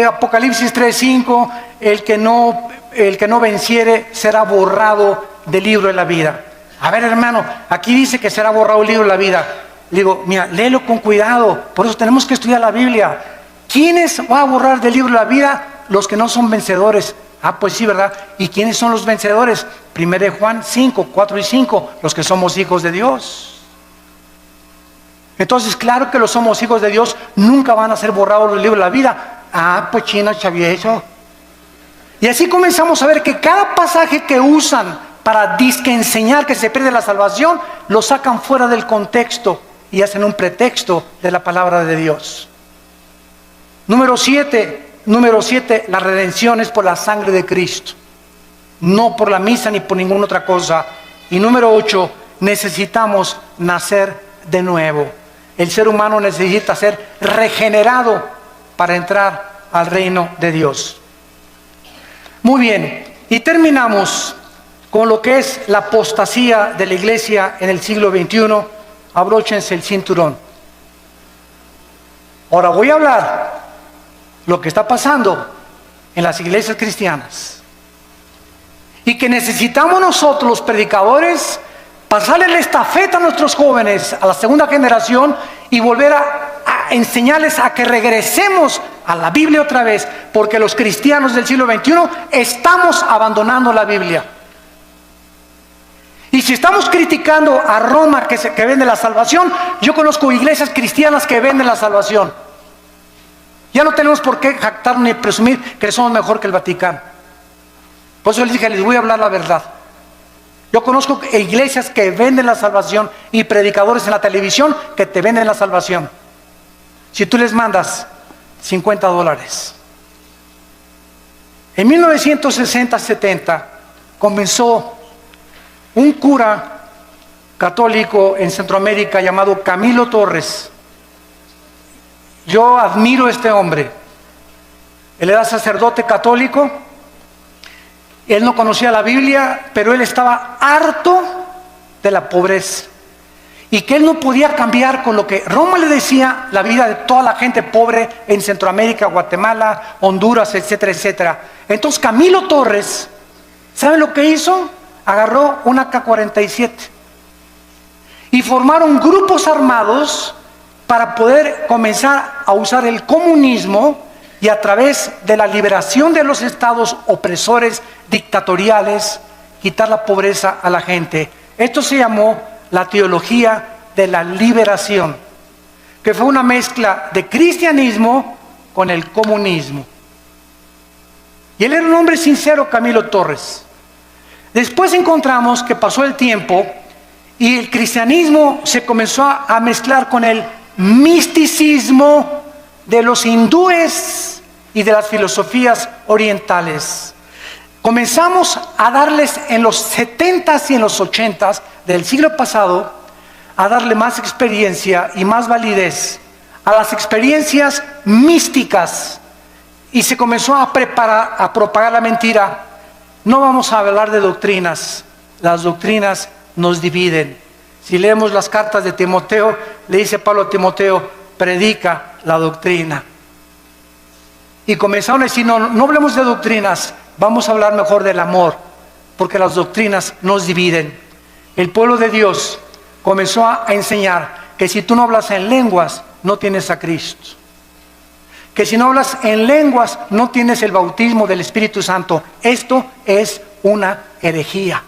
Apocalipsis 3:5, el que no venciere será borrado del libro de la vida. A ver, hermano, aquí dice que será borrado el libro de la vida. Le digo, mira, léelo con cuidado, por eso tenemos que estudiar la Biblia. ¿Quiénes va a borrar del libro de la vida? Los que no son vencedores. Ah, pues sí, ¿verdad? ¿Y quiénes son los vencedores? 1 Juan 5, 4 y 5, los que somos hijos de Dios. Entonces, claro que los somos hijos de Dios, nunca van a ser borrados del libro de la vida. Ah, pues chino, chavieso. Y así comenzamos a ver que cada pasaje que usan para disque enseñar que se pierde la salvación, lo sacan fuera del contexto y hacen un pretexto de la palabra de Dios. Número 7, la redención es por la sangre de Cristo, no por la misa ni por ninguna otra cosa. Y número 8, necesitamos nacer de nuevo. El ser humano necesita ser regenerado para entrar al reino de Dios. Muy bien, y terminamos con lo que es la apostasía de la iglesia en el siglo XXI. Abróchense el cinturón. Ahora voy a hablar lo que está pasando en las iglesias cristianas. Y que necesitamos nosotros, los predicadores, pasarle la estafeta a nuestros jóvenes, a la segunda generación, y volver a enseñarles a que regresemos a la Biblia otra vez, porque los cristianos del siglo XXI estamos abandonando la Biblia. Y si estamos criticando a Roma que vende la salvación, yo conozco iglesias cristianas que venden la salvación. Ya no tenemos por qué jactar ni presumir que somos mejor que el Vaticano. Por eso les dije, les voy a hablar la verdad. Yo conozco iglesias que venden la salvación y predicadores en la televisión que te venden la salvación. Si tú les mandas $50. En 1960-70 comenzó un cura católico en Centroamérica llamado Camilo Torres. Yo admiro a este hombre. Él era sacerdote católico. Él no conocía la Biblia, pero él estaba harto de la pobreza. Y que él no podía cambiar con lo que Roma le decía la vida de toda la gente pobre en Centroamérica, Guatemala, Honduras, etcétera, etcétera. Entonces Camilo Torres, ¿sabe lo que hizo? Agarró una AK-47 y formaron grupos armados para poder comenzar a usar el comunismo y a través de la liberación de los estados opresores dictatoriales, quitar la pobreza a la gente. Esto se llamó la teología de la liberación, que fue una mezcla de cristianismo con el comunismo. Y él era un hombre sincero, Camilo Torres. Después encontramos que pasó el tiempo y el cristianismo se comenzó a mezclar con el misticismo de los hindúes y de las filosofías orientales. Comenzamos a darles en los 70s y en los 80s del siglo pasado, a darle más experiencia y más validez a las experiencias místicas, y se comenzó a propagar la mentira. No vamos a hablar de doctrinas, las doctrinas nos dividen. Si leemos las cartas de Timoteo, le dice Pablo a Timoteo, predica la doctrina. Y comenzaron a decir, no hablemos de doctrinas, vamos a hablar mejor del amor, porque las doctrinas nos dividen. El pueblo de Dios comenzó a enseñar que si tú no hablas en lenguas, no tienes a Cristo. Que si no hablas en lenguas, no tienes el bautismo del Espíritu Santo. Esto es una herejía.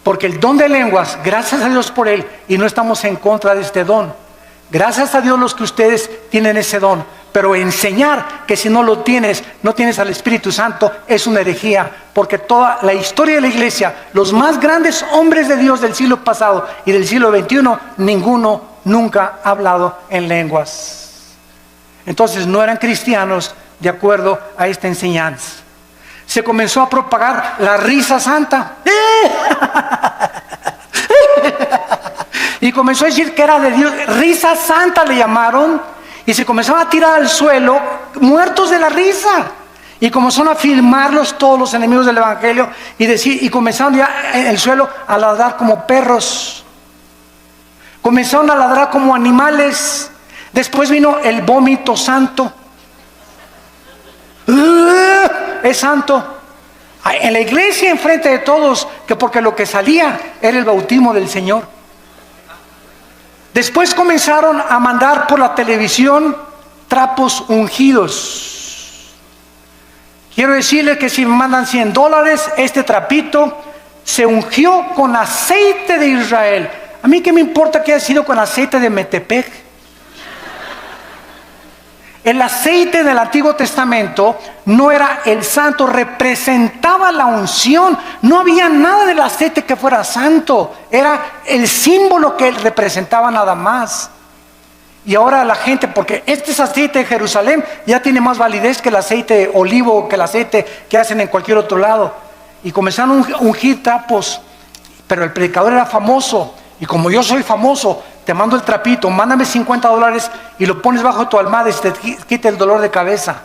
Porque el don de lenguas, gracias a Dios por él, y no estamos en contra de este don. Gracias a Dios los que ustedes tienen ese don. Pero enseñar que si no lo tienes, no tienes al Espíritu Santo, es una herejía. Porque toda la historia de la iglesia, los más grandes hombres de Dios del siglo pasado y del siglo XXI, ninguno nunca ha hablado en lenguas. Entonces no eran cristianos de acuerdo a esta enseñanza. Se comenzó a propagar la risa santa. Y comenzó a decir que era de Dios. Risa santa le llamaron. Y se comenzaron a tirar al suelo, muertos de la risa. Y comenzaron a filmarlos todos los enemigos del evangelio. Y comenzaron ya en el suelo a ladrar como perros. Comenzaron a ladrar como animales. Después vino el vómito santo. Es santo. En la iglesia, enfrente de todos, que porque lo que salía era el bautismo del Señor. Después comenzaron a mandar por la televisión trapos ungidos. Quiero decirles que si me mandan $100, este trapito se ungió con aceite de Israel. A mí qué me importa que haya sido con aceite de Metepec. El aceite del Antiguo Testamento no era el santo, representaba la unción. No había nada del aceite que fuera santo, era el símbolo que él representaba nada más. Y ahora la gente, porque este es aceite de Jerusalén, ya tiene más validez que el aceite de olivo, que el aceite que hacen en cualquier otro lado. Y comenzaron a ungir trapos, pero el predicador era famoso. Y como yo soy famoso, te mando el trapito, mándame $50 y lo pones bajo tu almohada y se te quita el dolor de cabeza.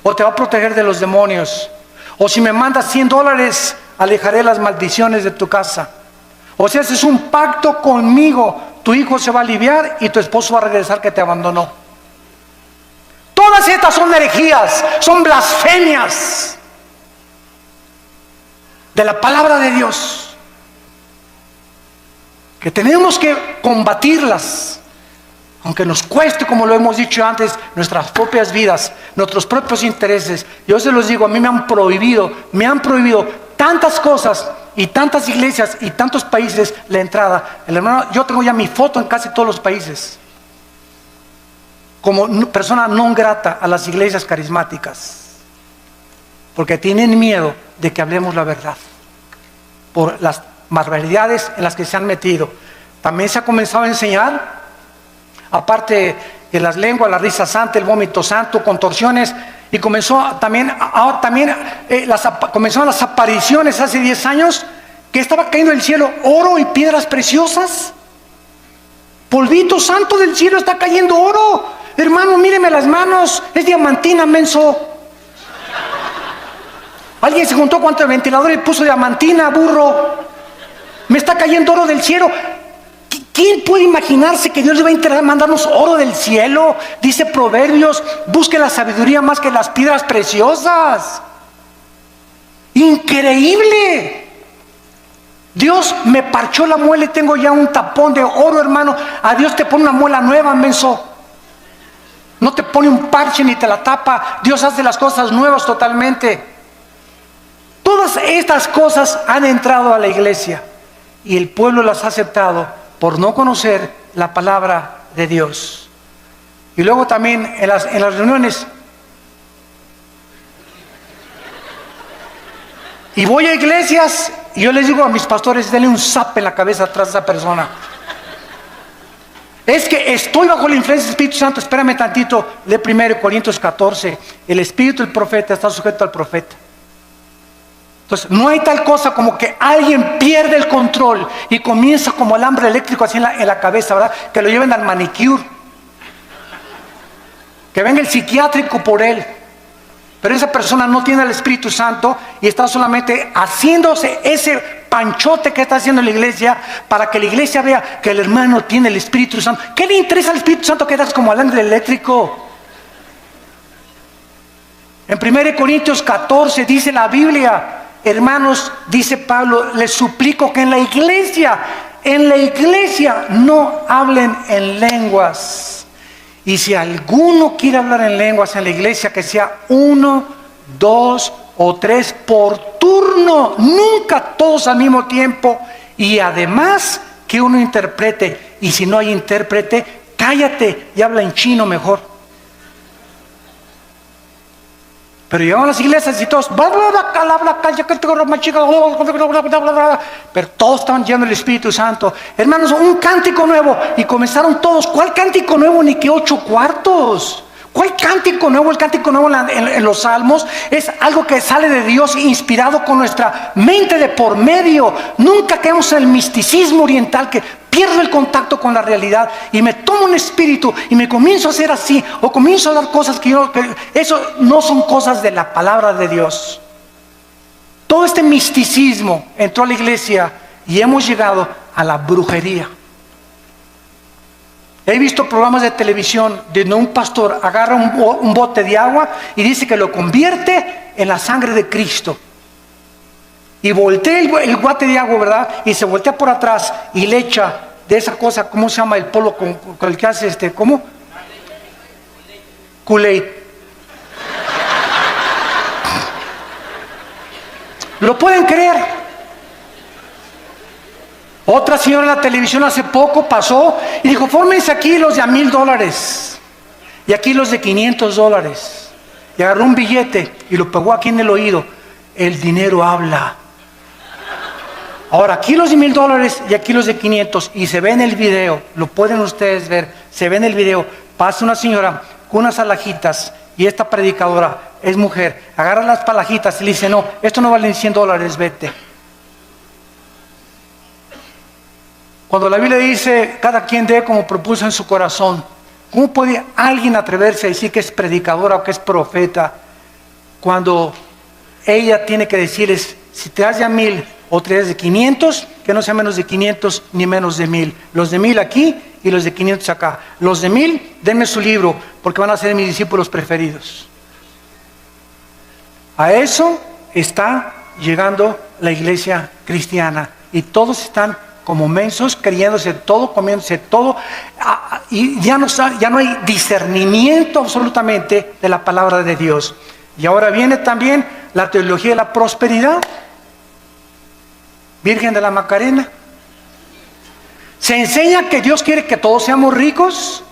O te va a proteger de los demonios. O si me mandas $100, alejaré las maldiciones de tu casa. O si haces un pacto conmigo, tu hijo se va a aliviar y tu esposo va a regresar que te abandonó. Todas estas son herejías, son blasfemias de la palabra de Dios, que tenemos que combatirlas, aunque nos cueste, como lo hemos dicho antes, nuestras propias vidas, nuestros propios intereses. Yo se los digo, a mí me han prohibido tantas cosas y tantas iglesias y tantos países la entrada. El hermano, yo tengo ya mi foto en casi todos los países como persona non grata a las iglesias carismáticas, porque tienen miedo de que hablemos la verdad por las barbaridades en las que se han metido. También se ha comenzado a enseñar, aparte de las lenguas, la risa santa, el vómito santo, contorsiones, y comenzaron las apariciones hace 10 años, que estaba cayendo del cielo oro y piedras preciosas. Polvito santo del cielo, está cayendo oro. Hermano, míreme las manos, es diamantina, menso. Alguien se juntó contra el ventilador y puso diamantina, burro. Me está cayendo oro del cielo. ¿Quién puede imaginarse que Dios le va a mandarnos oro del cielo? Dice Proverbios, busque la sabiduría más que las piedras preciosas. Increíble. Dios me parchó la muela y tengo ya un tapón de oro, hermano. A Dios te pone una muela nueva, menso. No te pone un parche ni te la tapa. Dios hace las cosas nuevas totalmente. Todas estas cosas han entrado a la iglesia y el pueblo las ha aceptado por no conocer la palabra de Dios. Y luego también en las reuniones. Y voy a iglesias y yo les digo a mis pastores, denle un zap en la cabeza atrás de esa persona. Es que estoy bajo la influencia del Espíritu Santo. Espérame tantito, lee 1 Corintios 14. El espíritu del profeta está sujeto al profeta. Entonces, no hay tal cosa como que alguien pierde el control y comienza como alambre eléctrico así en la cabeza, ¿verdad? Que lo lleven al manicure. Que venga el psiquiátrico por él. Pero esa persona no tiene el Espíritu Santo y está solamente haciéndose ese panchote que está haciendo la iglesia para que la iglesia vea que el hermano tiene el Espíritu Santo. ¿Qué le interesa al Espíritu Santo que das como alambre eléctrico? En 1 Corintios 14 dice la Biblia, hermanos, dice Pablo, les suplico que en la iglesia no hablen en lenguas. Y si alguno quiere hablar en lenguas en la iglesia, que sea 1, 2 o 3 por turno, nunca todos al mismo tiempo. Y además que uno interprete, y si no hay intérprete, cállate y habla en chino mejor. Pero llegaban a las iglesias y todos, pero todos estaban llenos del Espíritu Santo. Hermanos, un cántico nuevo. Y comenzaron todos. ¿Cuál cántico nuevo? Ni que 8 cuartos. ¿Cuál cántico nuevo? El cántico nuevo en los salmos es algo que sale de Dios, inspirado con nuestra mente de por medio. Nunca caemos en el misticismo oriental que pierdo el contacto con la realidad y me tomo un espíritu y me comienzo a hacer así, o comienzo a dar cosas que eso no son cosas de la palabra de Dios. Todo este misticismo entró a la iglesia y hemos llegado a la brujería. He visto programas de televisión donde un pastor agarra un bote de agua y dice que lo convierte en la sangre de Cristo. Y voltea el guate de agua, ¿verdad? Y se voltea por atrás y le echa de esa cosa, ¿cómo se llama el polvo con el que hace ¿cómo? Kool-Aid. ¿Lo pueden creer? Otra señora en la televisión hace poco pasó y dijo, fórmense aquí los de $1,000 y aquí los de $500. Y agarró un billete y lo pegó aquí en el oído. El dinero habla. Ahora, aquí los de $1,000 y aquí los de 500, y se ve en el video, lo pueden ustedes ver, se ve en el video, pasa una señora con unas alhajitas, y esta predicadora es mujer, agarra las palajitas y le dice, no, esto no vale $100, vete. Cuando la Biblia dice, cada quien dé como propuso en su corazón, ¿cómo puede alguien atreverse a decir que es predicadora o que es profeta cuando ella tiene que decirles, si te das de 1,000 o te das de 500, que no sea menos de 500 ni menos de 1,000? Los de 1,000 aquí y los de 500 acá. Los de 1,000, denme su libro, porque van a ser mis discípulos preferidos. A eso está llegando la iglesia cristiana. Y todos están como mensos, creyéndose todo, comiéndose todo, y ya no hay discernimiento absolutamente de la palabra de Dios. Y ahora viene también la teología de la prosperidad. Virgen de la Macarena. Se enseña que Dios quiere que todos seamos ricos,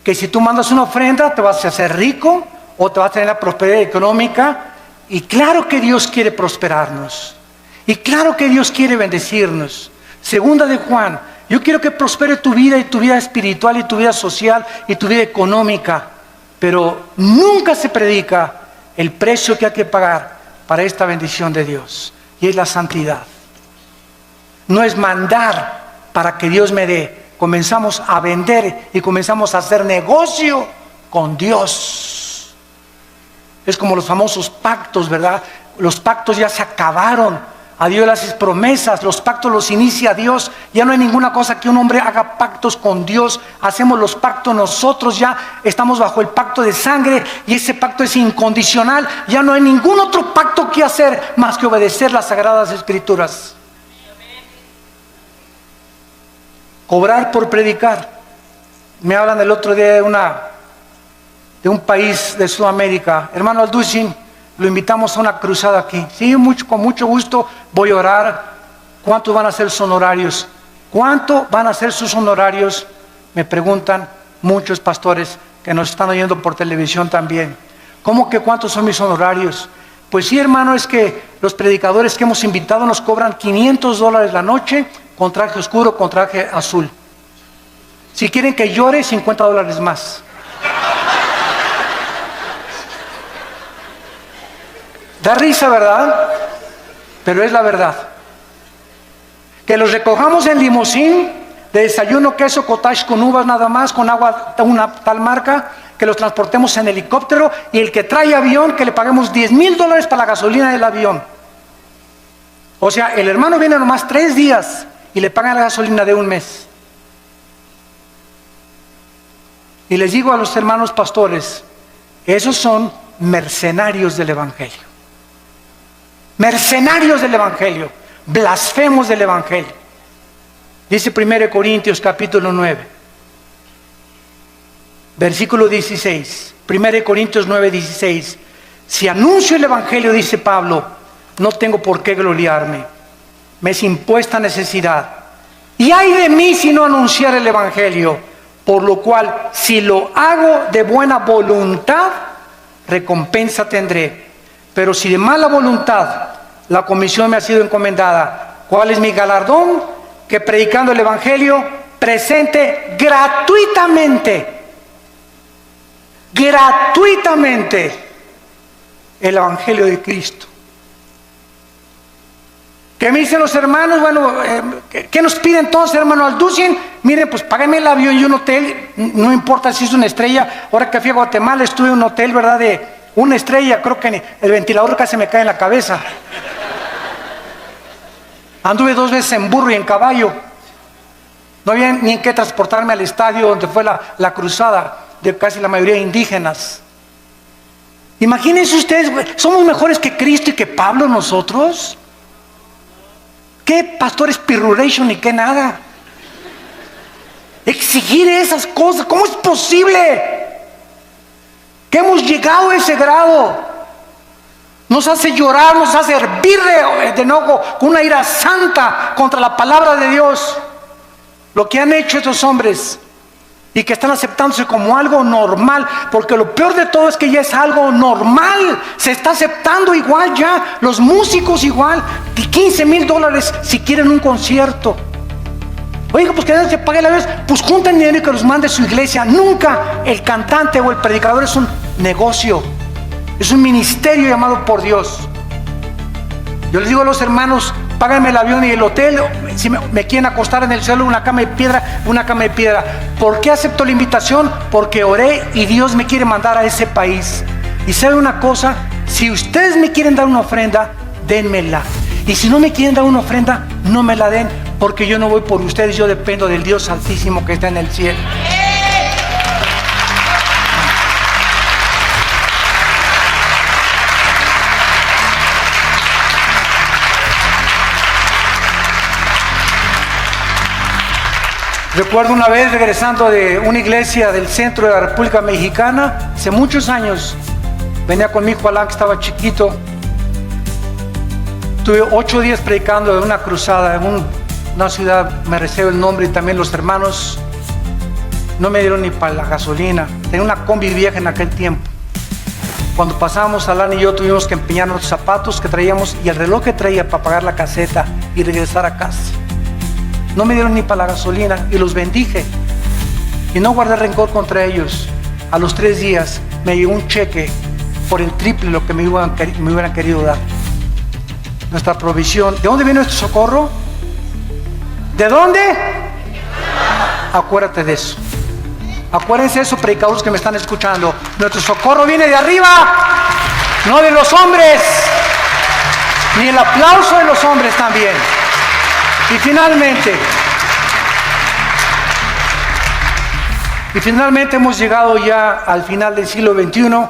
que si tú mandas una ofrenda te vas a hacer rico o te vas a tener la prosperidad económica. Y claro que Dios quiere prosperarnos. Y claro que Dios quiere bendecirnos. Segunda de Juan, yo quiero que prospere tu vida y tu vida espiritual y tu vida social y tu vida económica. Pero nunca se predica el precio que hay que pagar para esta bendición de Dios. Y es la santidad. No es mandar para que Dios me dé. Comenzamos a vender y comenzamos a hacer negocio con Dios. Es como los famosos pactos, ¿verdad? Los pactos ya se acabaron. A Dios le haces promesas, los pactos los inicia Dios. Ya no hay ninguna cosa que un hombre haga pactos con Dios. Hacemos los pactos nosotros, ya estamos bajo el pacto de sangre y ese pacto es incondicional. Ya no hay ningún otro pacto que hacer más que obedecer las sagradas escrituras. Cobrar por predicar. Me hablan el otro día de un país de Sudamérica. Hermano Alducin, lo invitamos a una cruzada aquí. Sí, con mucho gusto voy a orar. ¿Cuántos van a ser sus honorarios? ¿Cuánto van a ser sus honorarios? Me preguntan muchos pastores que nos están oyendo por televisión también. ¿Cómo que cuántos son mis honorarios? Pues sí, hermano, es que los predicadores que hemos invitado nos cobran $500 la noche con traje oscuro, con traje azul. Si quieren que llore, $50 más. Da risa, ¿verdad? Pero es la verdad. Que los recojamos en limusín, de desayuno, queso, cottage con uvas nada más, con agua, una tal marca, que los transportemos en helicóptero, y el que trae avión, que le paguemos $10,000 para la gasolina del avión. O sea, el hermano viene nomás 3 días y le pagan la gasolina de un mes. Y les digo a los hermanos pastores, esos son mercenarios del Evangelio. Mercenarios del Evangelio, blasfemos del Evangelio. Dice 1 Corintios capítulo 9, versículo 16. 1 Corintios 9, 16. Si anuncio el Evangelio, dice Pablo, no tengo por qué gloriarme. Me es impuesta necesidad. Y ay de mí si no anunciar el Evangelio. Por lo cual, si lo hago de buena voluntad, recompensa tendré. Pero si de mala voluntad, la comisión me ha sido encomendada. ¿Cuál es mi galardón? Que predicando el Evangelio, presente gratuitamente el Evangelio de Cristo. ¿Qué me dicen los hermanos? Bueno, ¿qué nos pide entonces, hermano Alducin? Miren, pues págame el avión y un hotel, no importa si es una estrella. Ahora que fui a Guatemala estuve en un hotel, ¿verdad? De una estrella, creo que el ventilador casi me cae en la cabeza. Anduve 2 veces en burro y en caballo. No había ni en qué transportarme al estadio donde fue la cruzada de casi la mayoría de indígenas. Imagínense ustedes, somos mejores que Cristo y que Pablo nosotros. ¿Qué pastores pirruration ni qué nada? Exigir esas cosas, ¿cómo es posible? Que hemos llegado a ese grado. Nos hace llorar, nos hace hervir de enojo, con una ira santa contra la palabra de Dios. Lo que han hecho estos hombres y que están aceptándose como algo normal, porque lo peor de todo es que ya es algo normal. Se está aceptando igual ya, los músicos igual, $15,000 si quieren un concierto. Oiga, pues que nadie se pague la vez, pues junten dinero y que los mande su iglesia. Nunca el cantante o el predicador es un negocio, es un ministerio llamado por Dios. Yo les digo a los hermanos, páganme el avión y el hotel, si me quieren acostar en el suelo, una cama de piedra, una cama de piedra. ¿Por qué acepto la invitación? Porque oré y Dios me quiere mandar a ese país. Y sabe una cosa, si ustedes me quieren dar una ofrenda, dénmela. Y si no me quieren dar una ofrenda, no me la den, porque yo no voy por ustedes, yo dependo del Dios Altísimo que está en el cielo. Recuerdo una vez regresando de una iglesia del centro de la República Mexicana, hace muchos años, venía con mi hijo Alan, que estaba chiquito. Tuve 8 días predicando en una cruzada en una ciudad, me reservo el nombre, y también los hermanos no me dieron ni para la gasolina. Tenía una combi vieja en aquel tiempo. Cuando pasamos, Alan y yo tuvimos que empeñar los zapatos que traíamos y el reloj que traía para pagar la caseta y regresar a casa. No me dieron ni para la gasolina y los bendije. Y no guardé rencor contra ellos. A los 3 días me llegó un cheque por el triple lo que me hubieran querido dar. Nuestra provisión. ¿De dónde viene nuestro socorro? ¿De dónde? Acuérdate de eso. Acuérdense de eso, predicadores que me están escuchando. Nuestro socorro viene de arriba, no de los hombres, ni el aplauso de los hombres también. Y finalmente hemos llegado ya al final del siglo XXI.